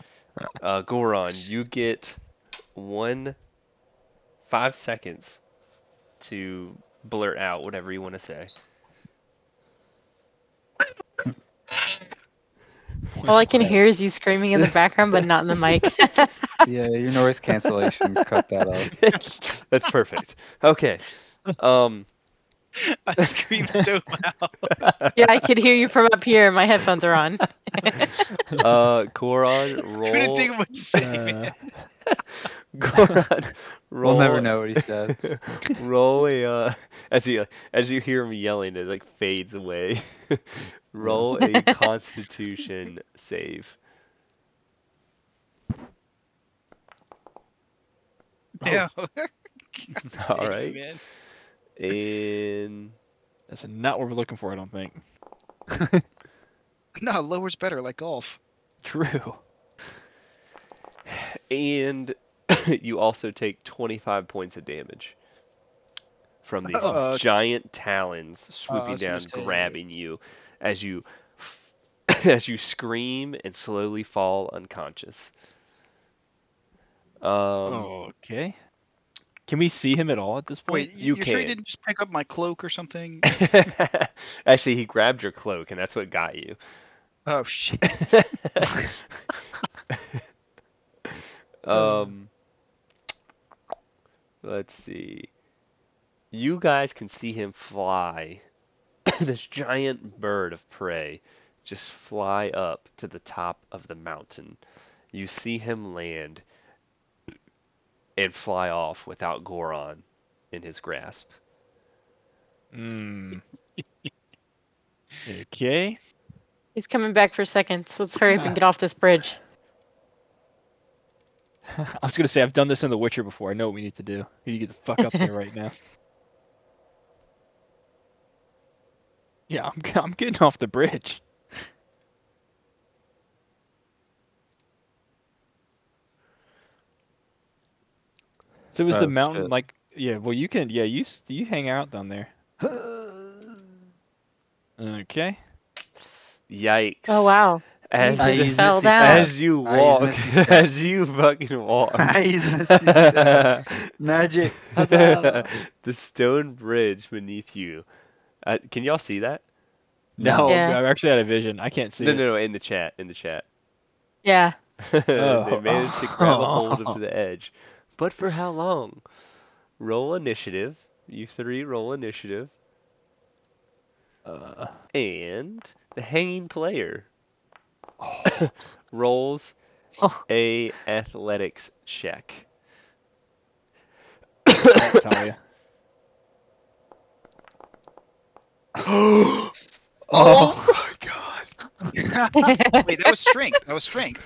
Goron, you get 5 seconds to blurt out whatever you want to say. All I can hear is you screaming in the background, but not in the mic. Yeah, your noise cancellation cut that off. That's perfect. Okay. Um. I screamed so loud. Yeah, I could hear you from up here. My headphones are on. Goron, Couldn't roll. think of what to say, man. Goron, roll. We'll never know what he said. Roll a as you hear him yelling, it like fades away. Roll a Constitution save. Yeah. All right. Man. And That's not what we're looking for, I don't think. No, lower's better, like golf. True. and you also take 25 points of damage from these giant talons swooping was gonna down, say- grabbing you as you as you scream and slowly fall unconscious. Okay. Can we see him at all at this point? Wait, You you're sure you can. didn't just pick up my cloak or something? Actually, he grabbed your cloak, and that's what got you. Oh, shit. um, see. You guys can see him fly. This giant bird of prey just fly up to the top of the mountain. You see him land and fly off without Goron in his grasp. Okay. He's coming back for seconds. Let's hurry up and get off this bridge. I was gonna say I've done this in The Witcher before. I know what we need to do. We need to get the fuck up there right now. Yeah, I'm getting off the bridge. So is the Oh, mountain shit. like? Yeah. Well, you can. Yeah, you hang out down there. Okay. Yikes. Oh wow. As, You I just use fell Misty down. Step. as you I use walk, Misty Step. as you fucking walk. I use Misty Step. Magic. Huzzah. The stone bridge beneath you. Can y'all see that? No, Yeah. I'm actually out of vision. I can't see No, it. no, no, in the chat, in the chat. Yeah. They managed to grab a hold Oh. of the edge. But for how long? Roll initiative. You three roll initiative. And the hanging player rolls a athletics check. Natalia. Oh Oh. my god. Wait, that was strength. That was strength.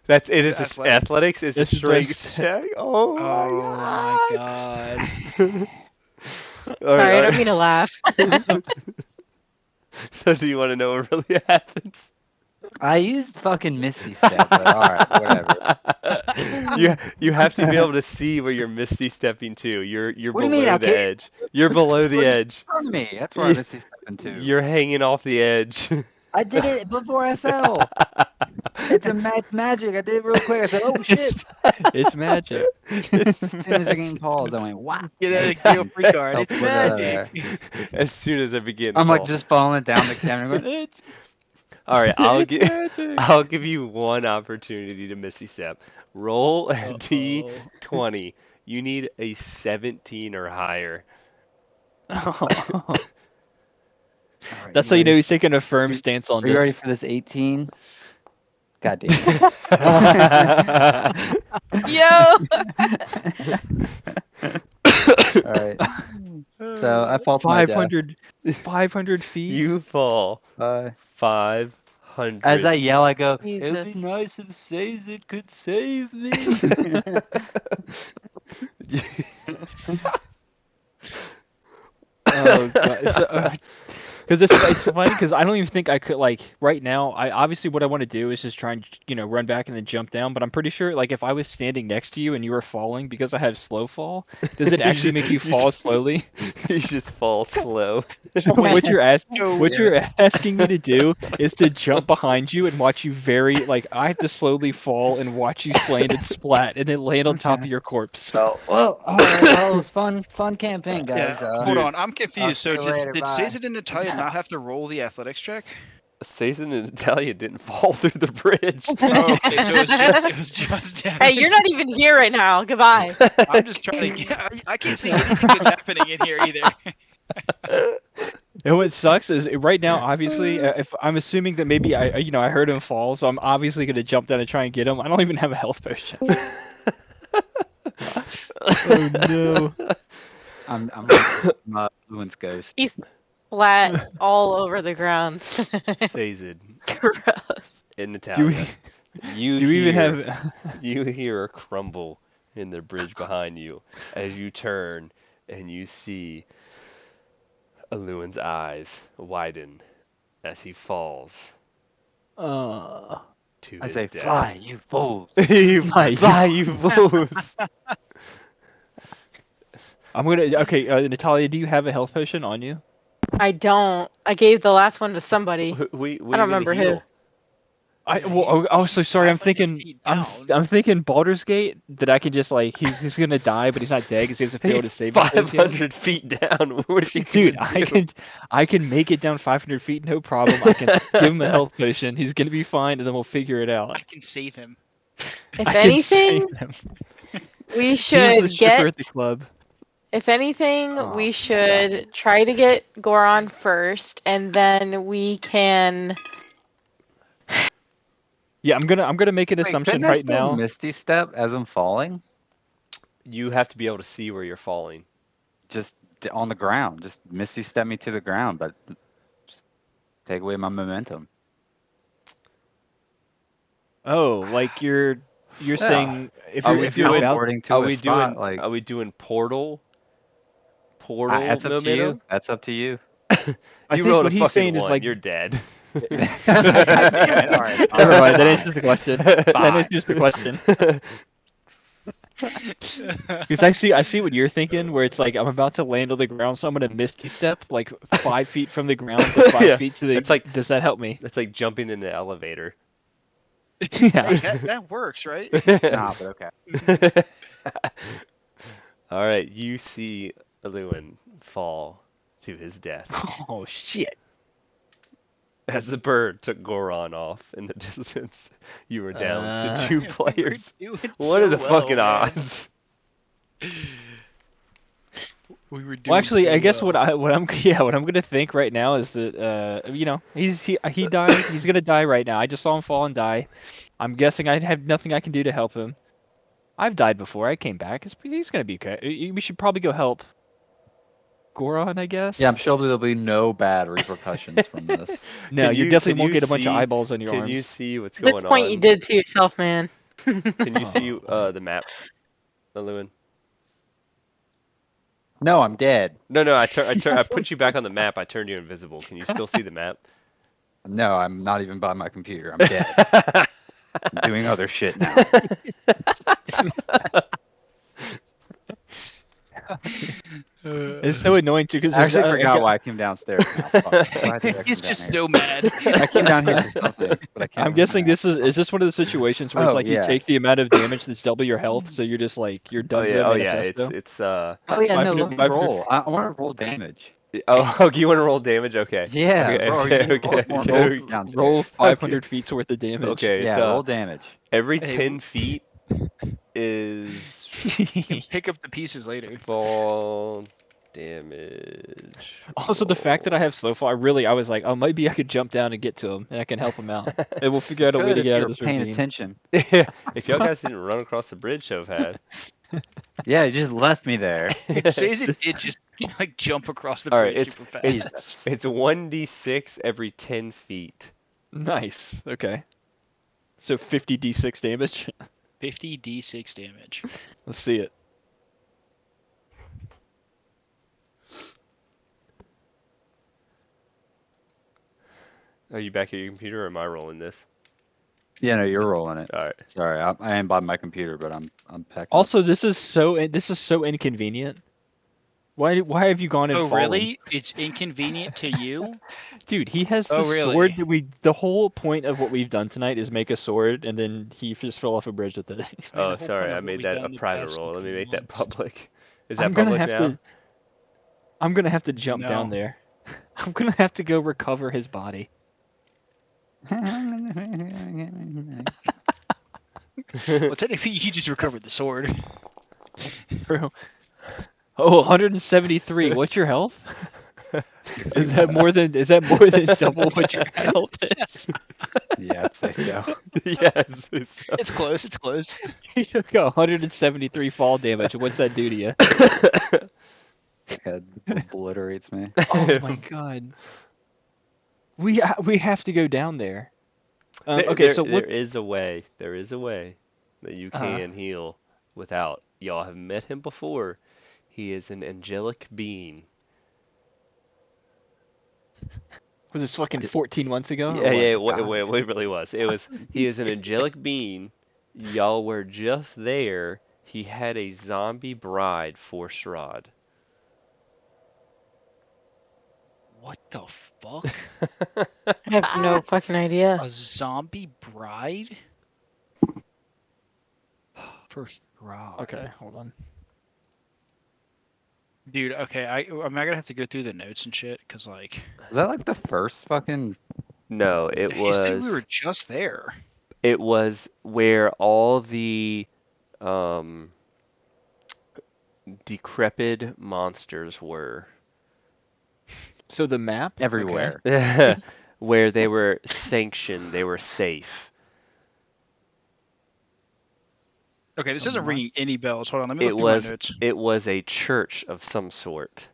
It Is is it athletic? athletics is a It's strength just- check. Oh Oh my my god. god. Sorry, I don't mean to laugh. So do you want to know what really happens? I used fucking Misty Step, but alright, whatever. You have to be able to see where you're misty stepping to. You're What do you mean? below the Okay. edge. You're below the edge. In front of me. That's where I'm Misty Stepping to. You're hanging off the edge. I did it before I fell. It's magic. I did it real quick. I said, oh shit. It's magic. As soon as the game paused, I went, wow. Get out of jail free card. I'll It's put it out magic. there. As soon as I begin. I'm like fall. just following it down the camera going, it's All right, It's magic. I'll give you one opportunity to Misty Step. Roll a D20. You need a 17 or higher. Alright, That's how you know ready? he's taking a firm stance on Are you ready this. for this 18? God damn it. Yo. Alright. So I fall to my death. 500 feet. You fall 500. As I yell, I go, it'd be Jesus. nice if Sazed could save me. Oh god. Because it's funny because I don't even think I could like right now. I obviously what I want to do is just try and run back and then jump down. But I'm pretty sure like if I was standing next to you and you were falling because I have slow fall, does it actually make you fall slowly? You just fall slow. what you're asking me to do is to jump behind you and watch you I have to slowly fall and watch you land and splat and then land on top of your corpse. So, well, all right, well, it was fun campaign, guys. Yeah, hold on, I'm I'll confused. see So you later, did bye. Sazed and Natalia not have to roll the athletics check? Sazed and Natalia didn't fall through the bridge. Oh, okay, so it was just Hey, you're not even here right now. Goodbye. I'm just trying to get. I can't see anything that's happening in here either. And what sucks is right now, obviously, if I'm assuming that maybe I heard him fall, so I'm obviously gonna jump down and try and get him. I don't even have a health potion. Oh no! I'm like Fluent's ghost. He's flat all over the ground. Sazed Gross. and Do Natalia. we even have? You hear a crumble in the bridge behind you as you turn and you see Aluin's eyes widen as he falls to I his say, death. fly, you fools. You Fly, fly, you fools. I'm gonna. Okay, Natalia, do you have a health potion on you? I don't. I gave the last one to somebody. We I don't remember who. So sorry. I'm 500 thinking. feet I'm down. thinking Baldur's Gate that I can just like he's gonna die, but he's not dead because he hasn't failed to He's save himself yet. 500 feet down. What are you Dude, gonna do? I can make it down 500 feet, no problem. I can give him a health potion. He's gonna be fine, and then we'll figure it out. I can save him. If I can anything, save him. we He's should the stripper get at the club. If anything, Oh, we shocking. should try to get Goron first, and then we can. Yeah, I'm gonna make an Wait, assumption couldn't I right still now. Misty Step as I'm falling? You have to be able to see where you're falling. Just on the ground. Just Misty Step me to the ground, but just take away my momentum. Oh, like you're Yeah. saying if Are you're we if you're doing? about Teleporting to Are a we spot, doing? like, Are we doing portal that's up to you. momentum? That's up to you. I You think rolled a what he's fucking saying is one. like You're dead. God damn it. All right, never fine, mind, that fine, answers the question. That fine. answers the question. Because I see what you're thinking, where it's like I'm about to land on the ground, so I'm gonna misty step like 5 feet from the ground to five Yeah, feet to the. that's like Does that help me? that's like jumping in an elevator. Yeah. Hey, that works, right? Nah, but okay. All right, you see Lewin fall to his death Oh shit. as the bird took Goron off in the distance. You were down to Uh, two We were players. doing What are so the well, fucking man. odds? We were Well, doing actually, so I guess well. what I'm yeah what I'm gonna think right now is that he died. He's gonna die right now. I just saw him fall and die. I'm guessing I have nothing I can do to help him. I've died before. I came back. He's gonna be okay. We should probably go help Goron, I guess. Yeah, I'm sure there'll be no bad repercussions from this. No, you Can definitely won't you get a bunch of see? eyeballs on your Can you arms. see what's At this going point, you on? did to yourself, man. Can you see Oh. the map, Lewin? No, I'm dead. No, I put you back on the map. I turned you invisible. Can you still see the map? No, I'm not even by my computer. I'm dead. I'm doing other shit now. It's so annoying too because I actually forgot why I came downstairs now. Fuck. Why did I come He's down just here? so mad. I came down here for something, but I can't I'm remember guessing now. is this one of the situations where it's Oh, like you yeah. take the amount of damage that's double your health, so you're just like you're Dunzo Oh yeah, it's Manifesto. it's Oh, yeah, no, 500 let me roll. I want to roll damage. oh okay, you want to roll damage? Okay. Yeah, Okay, bro, okay, you need okay, more roll okay, momentum downstairs. roll 500 feet worth of damage. okay. It's Yeah, roll damage. every Hey, 10 feet is You can pick up the pieces later. fall damage. Also, the fact that I have slow fall, I was like, oh, maybe I could jump down and get to him, and I can help him out. And we'll figure out a way Could to if get out you of were this paying ravine. attention. Yeah, if y'all guys didn't run across the bridge so fast. Yeah, you just left me there. It says it did just like jump across the All right, bridge super fast. it's 1d6 every 10 feet. Nice. Okay. So 50 d6 damage. 50 d6 damage. Let's see it. Are you back at your computer or am I rolling this? Yeah, no, you're rolling it. All right. Sorry, I am by my computer, but I'm packing up. Also, this is so inconvenient. Why have you gone and Oh, fallen? really? It's inconvenient to you? Dude, he has the Oh, sword really? that the whole point of what we've done tonight is make a sword, and then he just fell off a bridge with it. Man, Oh, the whole sorry, point I of what made we've that a done the private past roll. Let me 16 make that months. public. Is that I'm gonna public have now? to. I'm gonna have to jump down No. there. I'm gonna have to go recover his body. Well, technically, you just recovered the sword. Bro. Oh, 173. What's your health? Is that more than double what your health is? Yeah, I'd say so. Yes. It's close. It's close. You took 173 fall damage. What's that do to you? It obliterates me. Oh my god. We have to go down there. Okay, so There what? is a way. There is a way that you Uh, can heal without. Y'all have met him before. He is an angelic being. was this fucking 14 months ago or Yeah, what? yeah, God. it really was. It was. He is an angelic being. Y'all were just there. He had a zombie bride for Shrod. What the fuck? I have no fucking idea. A zombie bride? First bride. Okay, hold on. Dude, okay, I'm not gonna have to go through the notes and shit, cause like. Was that like the first fucking? No, it He said we was. were just there. It was where all the um decrepit monsters were. So the map? Okay. Everywhere. Where they were sanctioned, they were safe. Okay, this A isn't ringing any bells. Hold on, let me It look through my was notes. it was a church of some sort.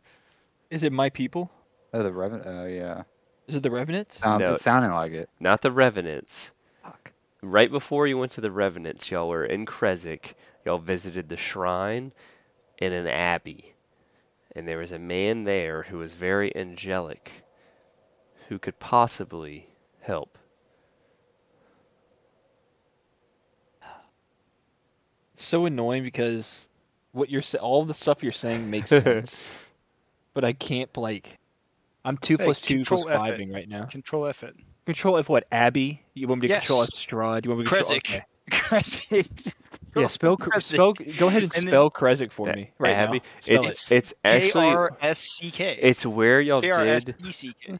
Is it My People? Oh, the Revenant. Oh, yeah. Is it the Revenants? No. It sounded like it. Not the Revenants. Fuck. Right before you went to the Revenants, y'all were in Kresik. Y'all visited the shrine in an abbey. And there was a man there who was very angelic, who could possibly help. So annoying because all the stuff you're saying makes sense, but I can't like. I'm 2 Hey, plus 2 equals Control F it. 5ing right now. Control F it. Control F what? Abby? You want me to control Yes. F Strahd? You want me to control? Kresik. Okay. Kresik. Yeah, spell. Go ahead and And then- spell Kresik for The me right abbey. now. Spell it. It's actually K-R-S-C-K. it's where y'all did K-R-S-E-C-K.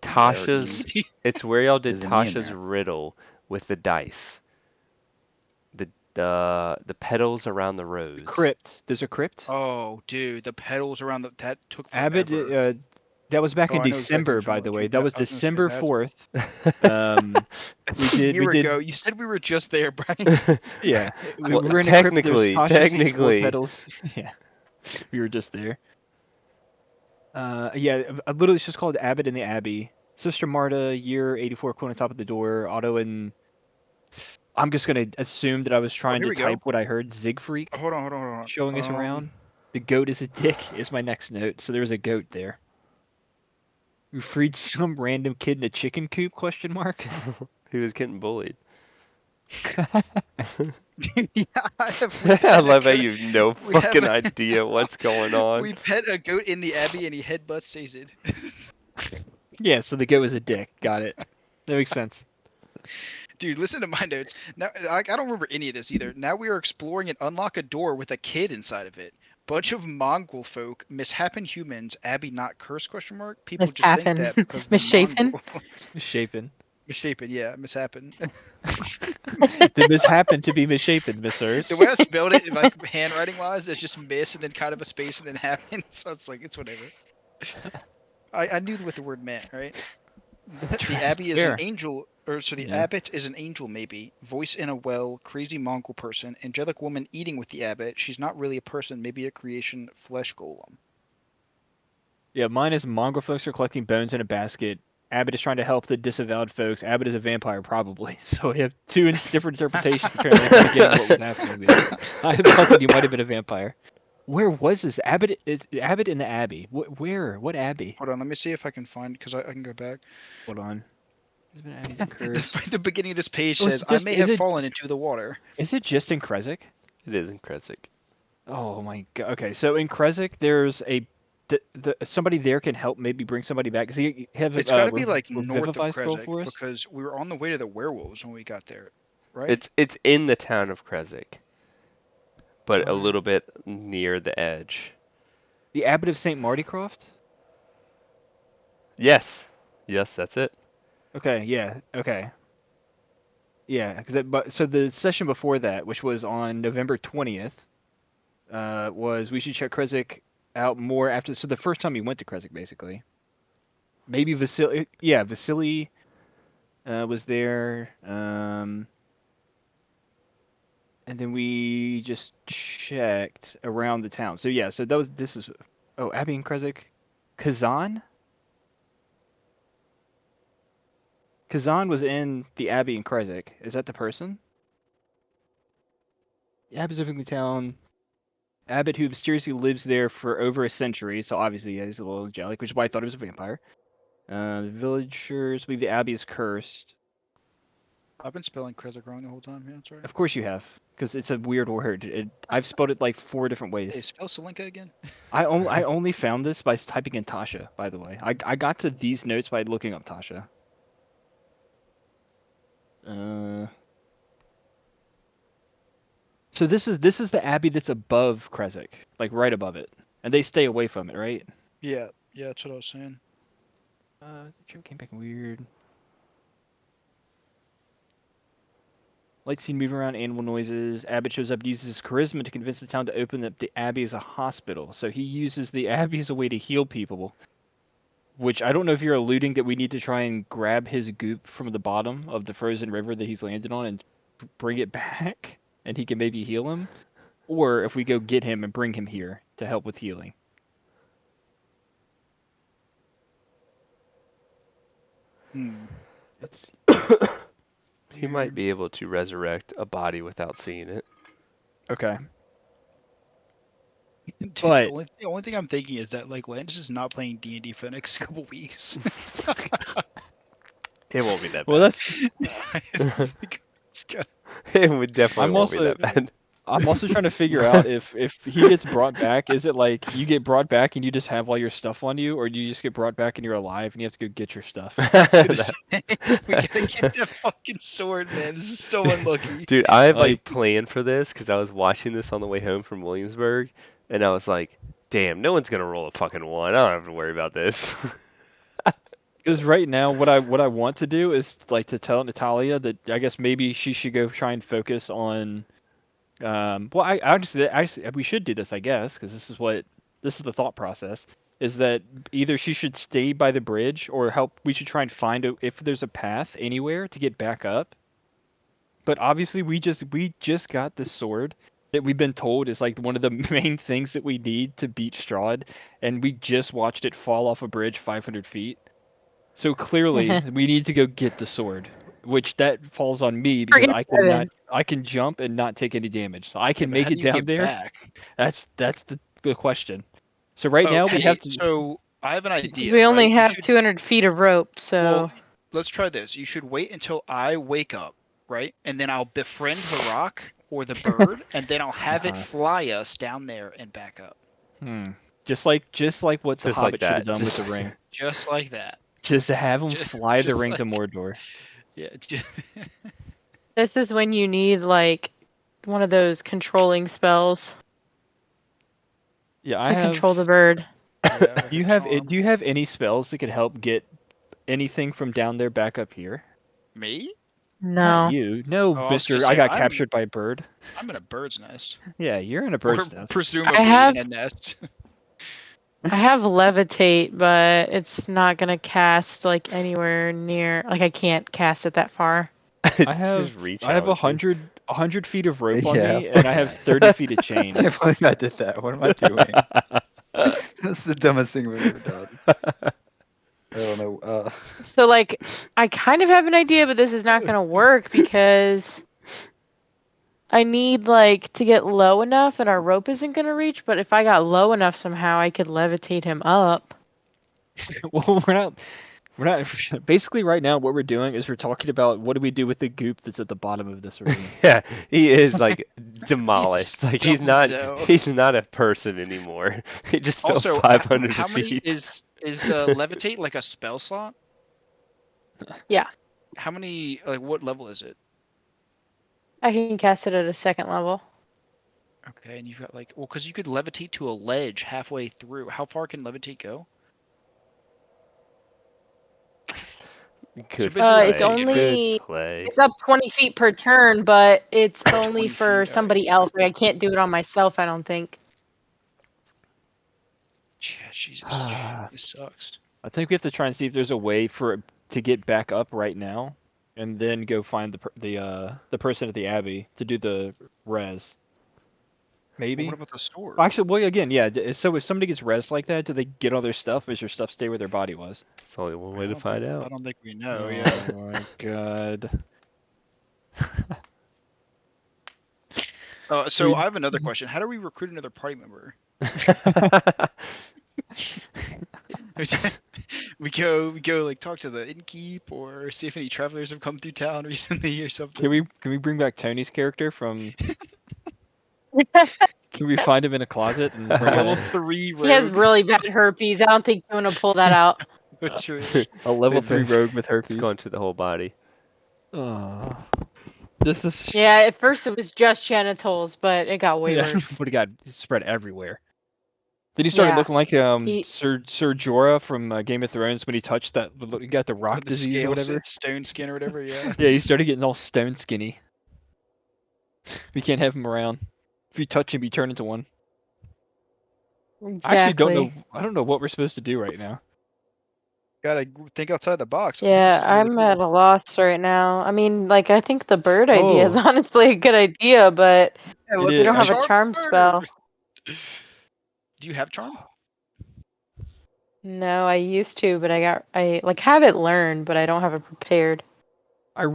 Tasha's. It's where y'all did There's an E in Tasha's there. riddle with the dice. The petals around the rose. Crypt. There's a crypt. Oh, dude, the petals around that took forever. Abbott. That was back Oh, in I know exactly December, what you're by the way. talking That about. was I was gonna say December that. 4th. We A did. year ago, you said we were just there, Brian. Yeah, we Well, were in a crypt. There's technically, Tasha's 4 technically. petals. Yeah, we were just there. Yeah, literally it's just called Abbott in the Abbey. Sister Marta, year 84, quote on top of the door. Otto and I'm just gonna assume that I was trying here to we go. type what I heard. Siegfried Oh, hold on. showing us around. The goat is a dick is my next note. So there's a goat there. We freed some random kid in a chicken coop? Question mark. He was getting bullied. Yeah, I love how you have no we have fucking a- idea what's going on. We pet a goat in the abbey and he headbutts Sazed. Yeah, so the goat is a dick. Got it. That makes sense. Dude, listen to my notes. Now, I don't remember any of this either. Now we are exploring and unlock a door with a kid inside of it. Bunch of Mongol folk, mishappen humans, Abbey not curse question mark. People just think Mishappen. that because they're Misshapen. Mongols. Misshapen. Misshapen, yeah, mishappen. Did this happen to be misshapen, missers? The way I spelled it, like handwriting wise, there's just miss and then kind of a space and then happen. So it's like it's whatever. I knew what the word meant, right? The abbey is an Fair. angel, or so the Yeah. abbot is an angel, maybe. Voice in a well, crazy Mongol person, angelic woman eating with the abbot. She's not really a person, maybe a creation, flesh golem. Yeah, mine is Mongol folks are collecting bones in a basket. Abbott is trying to help the disavowed folks. Abbott is a vampire, probably. So we have two different interpretations apparently kind of getting what was happening there. I thought that you might have been a vampire. Where was this? Abbott is Abbott in the Abbey. Where? What Abbey? Hold on, let me see if I can find, because I can go back. Hold on. There's been Abbeys and cursed. The beginning of this page Oh, it's says, I just- may is have it- fallen into the water. Is it just in Kresik? It is in Kresik. Oh my god. Okay, so in Kresik, there's somebody there can help maybe bring somebody back. Cause he have It's got to be like north of Revivify spell Kresik, for us? because we were on the way to the werewolves when we got there, right? It's in the town of Kresik, but a Alright. little bit near the edge. The Abbot of St. Martycroft? Yes, that's it. Okay, yeah, okay. Yeah, but so the session before that, which was on November 20th, was we should check Kresik out more after. So the first time we went to Kresik, basically. Maybe Vasily. Yeah, Vasily was there. And then we just checked around the town. So yeah, so this is. Oh, Abbey and Kresik, Kazan. Kazan was in the Abbey in Kresik. Is that the person? The Abbot's living in the town. Abbot, who mysteriously lives there for over a century, so obviously yeah, he's a little angelic, which is why I thought he was a vampire. The villagers believe the Abbey is cursed. I've been spelling Kresik wrong the whole time. Yeah, that's right. Of course you have, because it's a weird word. I've spelled it like 4 different ways. Hey, spell Tsolenka again. I only found this by typing in Tasha, by the way. I got to these notes by looking up Tasha. So this is the abbey that's above Kresik, like right above it, and they stay away from it, right? Yeah, that's what I was saying. The trip came back weird. Light scene moving around, animal noises. Abbott shows up and uses his charisma to convince the town to open up the Abbey as a hospital. So he uses the Abbey as a way to heal people. Which I don't know if you're alluding that we need to try and grab his goop from the bottom of the frozen river that he's landed on and bring it back, and he can maybe heal him, or if we go get him and bring him here to help with healing. It's He might be able to resurrect a body without seeing it. okay. Dude, But- the only thing I'm thinking is that like Landis is not playing D&D for the next couple weeks. It won't be that Well, bad. that's It would definitely I'm won't be also- that bad. I'm also trying to figure out if he gets brought back, is it like you get brought back and you just have all your stuff on you, or do you just get brought back and you're alive and you have to go get your stuff? we gotta get that fucking sword, man. This is so unlucky. Dude, I have like Like- planned for this because I was watching this on the way home from Williamsburg, and I was like, "Damn, no one's gonna roll a fucking one. I don't have to worry about this." Because right now, what I want to do is like to tell Natalia that I guess maybe she should go try and focus on. Well, we should do this, I guess, because this is the thought process. Is that either she should stay by the bridge or help? We should try and find if there's a path anywhere to get back up. But obviously, we just got this sword that we've been told is like one of the main things that we need to beat Strahd, and we just watched it fall off a bridge 500 feet. So clearly, we need to go get the sword, which that falls on me because Forget I can jump and not take any damage. So I can But make how do it you down get there. back? That's the question. So right Oh, now we hey, have to. So I have an idea. We only right? You have should- 200 feet of rope, so Well, let's try this. You should wait until I wake up, right? And then I'll befriend the rock or the bird, and then I'll have it Uh-huh. fly us down there and back up. Just like what the Just like Hobbit should have that. done with the Just- ring. Just like that. Just to have him Just- fly the just ring to like- Mordor. Yeah. this is when you need like one of those controlling spells Yeah, to I have. control the bird. Yeah, Do you have any spells that could help get anything from down there back up here? me? No. Not you. No, Oh, I was Mister. gonna I say, got I'm- captured by a bird. I'm in a bird's nest. Yeah, you're in a Or bird's nest. presumably have- in a nest. I have levitate, but it's not gonna cast like anywhere near. Like I can't cast it that far. I have Just reach I have out and- 100 feet of rope on Yeah, me, and I have 30 feet of chain. I can't believe I did that. What am I doing? That's the dumbest thing we've ever done. I don't know. So like I kind of have an idea, but this is not gonna work because I need like to get low enough and our rope isn't gonna reach, but if I got low enough somehow I could levitate him up. Well, we're not. Basically, right now, what we're doing is we're talking about what do we do with the goop that's at the bottom of this ravine. Yeah, he is like demolished. Like he's not dumped out. he's not a person anymore. He just fell Also, 500 how many feet. is levitate like a spell slot? Yeah. How many? Like, what level is it? I can cast it at a second level. Okay, and you've got like, well, because you could levitate to a ledge halfway through. How far can levitate go? Good basically, play. it's only- Good play. It's up 20 feet per turn, but it's 20 only feet, for alright. somebody else. Like I can't do it on myself, I don't think. Yeah, Jesus, this sucks. I think we have to try and see if there's a way for it to get back up right now, and then go find the person at the abbey to do the res. Well, Maybe. what about the sword? Actually, well, again, yeah. So if somebody gets res like that, do they get all their stuff? Or does their stuff stay where their body was? It's only one I way to don't find think- I out. don't think we know. Yeah. Oh my god. So I have another question. How do we recruit another party member? we go like talk to the innkeep or see if any travelers have come through town recently or something. Can we bring back Tony's character from? Can we find him in a closet and bring Level him 3 He has rogue. really bad herpes. I don't think you want to pull that out. True. a level They've 3 rogue with herpes? It's going to the whole body. Oh, this is. Yeah, at first it was just genitals, but it got way Yeah, worse. but it got spread everywhere. Then he started Yeah. looking like He- Sir Jorah from Game of Thrones when he touched that. He got the rock The disease or scales, whatever. stone skin or whatever. Yeah. Yeah, he started getting all stone skinny. We can't have him around. If you touch him, you turn into one. I actually don't know. Exactly. I don't know what we're supposed to do right now. Gotta think outside the box. I think this Yeah, is really I'm at cool. a loss right now. I mean, like, I think the bird idea is Oh, honestly a good idea, but Yeah, it let's we is. don't have a charm charm the bird. spell. Do you have charm? No, I used to, but I like have it learned, but I don't have it prepared. I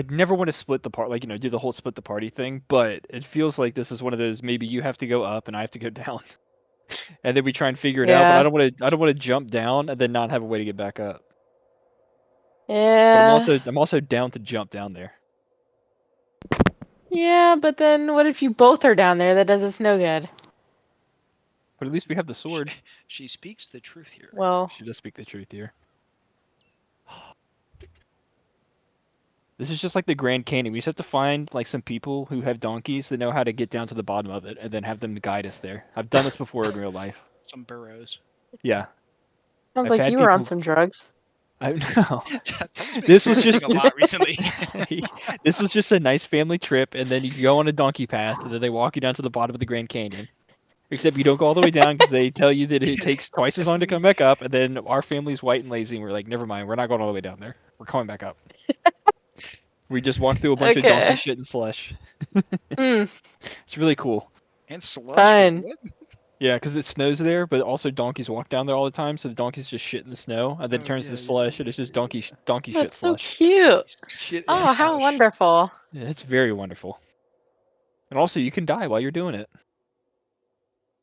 never want to split the part, like, do the whole split the party thing, but it feels like this is one of those maybe you have to go up and I have to go down, and then we try and figure it out. But Yeah. I don't want to jump down and then not have a way to get back up. But Yeah. I'm also down to jump down there. Yeah, but then what if you both are down there? That does us no good. But at least we have the She, sword. she speaks the truth here. Well, She does speak the truth here. This is just like the Grand Canyon. We just have to find like some people who have donkeys that know how to get down to the bottom of it, and then have them guide us there. I've done this before in real life. Some burrows. Yeah, sounds I've like had you were on people. some drugs. I know. Tyler's been This was experimenting just a lot recently. this was just a nice family trip, and then you go on a donkey path, and then they walk you down to the bottom of the Grand Canyon. Except you don't go all the way down because they tell you that it takes twice as long to come back up, and then our family's white and lazy, and we're like, never mind, we're not going all the way down there. We're coming back up. We just walk through a bunch of donkey Okay. shit and slush. Mm, It's really cool. And slush. Wait, fun. what? Yeah, because it snows there, but also donkeys walk down there all the time, so the donkeys just shit in the snow, and then it Oh, turns yeah, to yeah, slush, yeah, and it's just yeah, yeah, donkey shit That's so slush. cute. Shit and Oh, how slush. wonderful. Yeah, it's very wonderful. And also, you can die while you're doing it.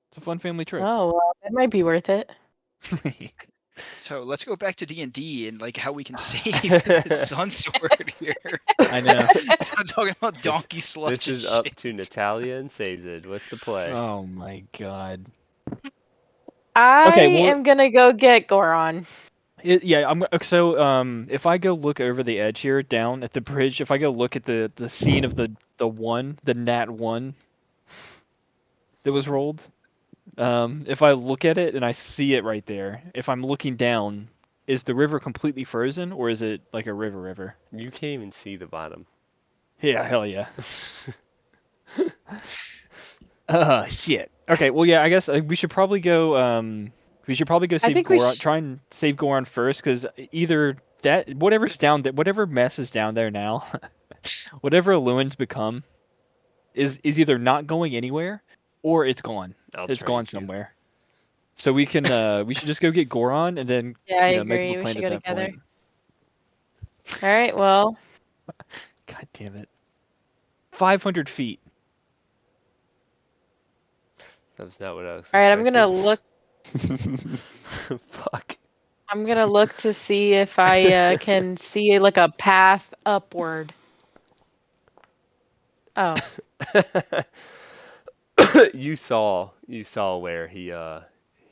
It's a fun family trip. Oh, well, that might be worth it. So let's go back to D&D and like how we can save the sun sword here. I know. So I'm talking about donkey slush. This is and up shit. to Natalia and Sazed. What's the play? Oh my god. I Okay, well, am gonna go get Goron. yeah, if I go look over the edge here, down at the bridge, if I go look at the scene of the nat 1 that was rolled, if I look at it and I see it right there, if I'm looking down, is the river completely frozen or is it like a river? You can't even see the bottom. Yeah, hell yeah. Shit. Okay, well yeah, I guess we should probably go I save think we Goron, sh try and save Goron first cuz either that whatever's down there, whatever mess is down there now, whatever Lewin's become is either not going anywhere or it's gone. I'll It's trade gone you. somewhere. So we should just go get Goron and then, Yeah, I make him agree. a We plan should at go that together. point. All right, well, God damn it. 500 feet. That was not what I was all right, expecting. Fuck. I'm gonna look to see if I can see like a path upward. Oh, you saw where he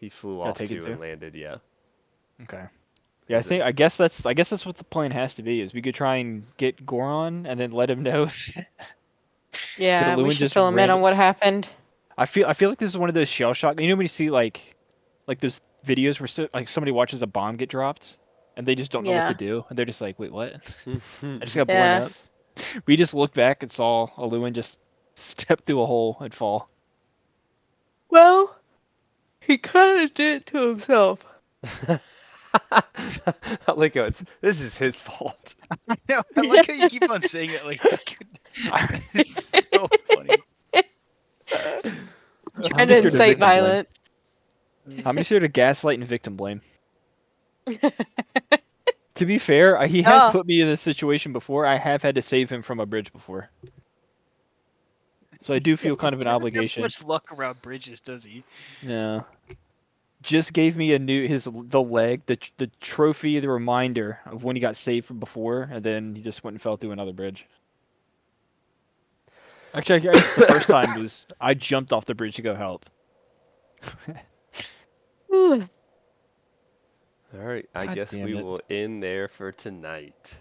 flew Gotta off take it to too. and landed, yeah. Okay. Yeah, I guess that's what the plan has to be. Is we could try and get Goron and then let him know that yeah, we Lewin should just fill him in ran. on what happened. I feel like this is one of those shell shock. When you see like those videos where like somebody watches a bomb get dropped and they just don't know what to Yeah, do and they're just like, wait, what? I just got blown yeah. up. We just looked back and saw a Lewin just step through a hole and fall. Well, he kind of did it to himself. I like how this is his fault. No, I like how you keep on saying it like it's so funny. Trying to incite violence. I'm just here to gaslight and victim blame. To be fair, he has Oh, put me in this situation before. I have had to save him from a bridge before. So I do feel kind of an He doesn't have obligation. much luck around bridges, does he? Yeah. Just gave me the leg, the trophy, the reminder of when he got saved from before, and then he just went and fell through another bridge. Actually, I guess the first time was I jumped off the bridge to go help. All right, I God guess damn we it. will end there for tonight.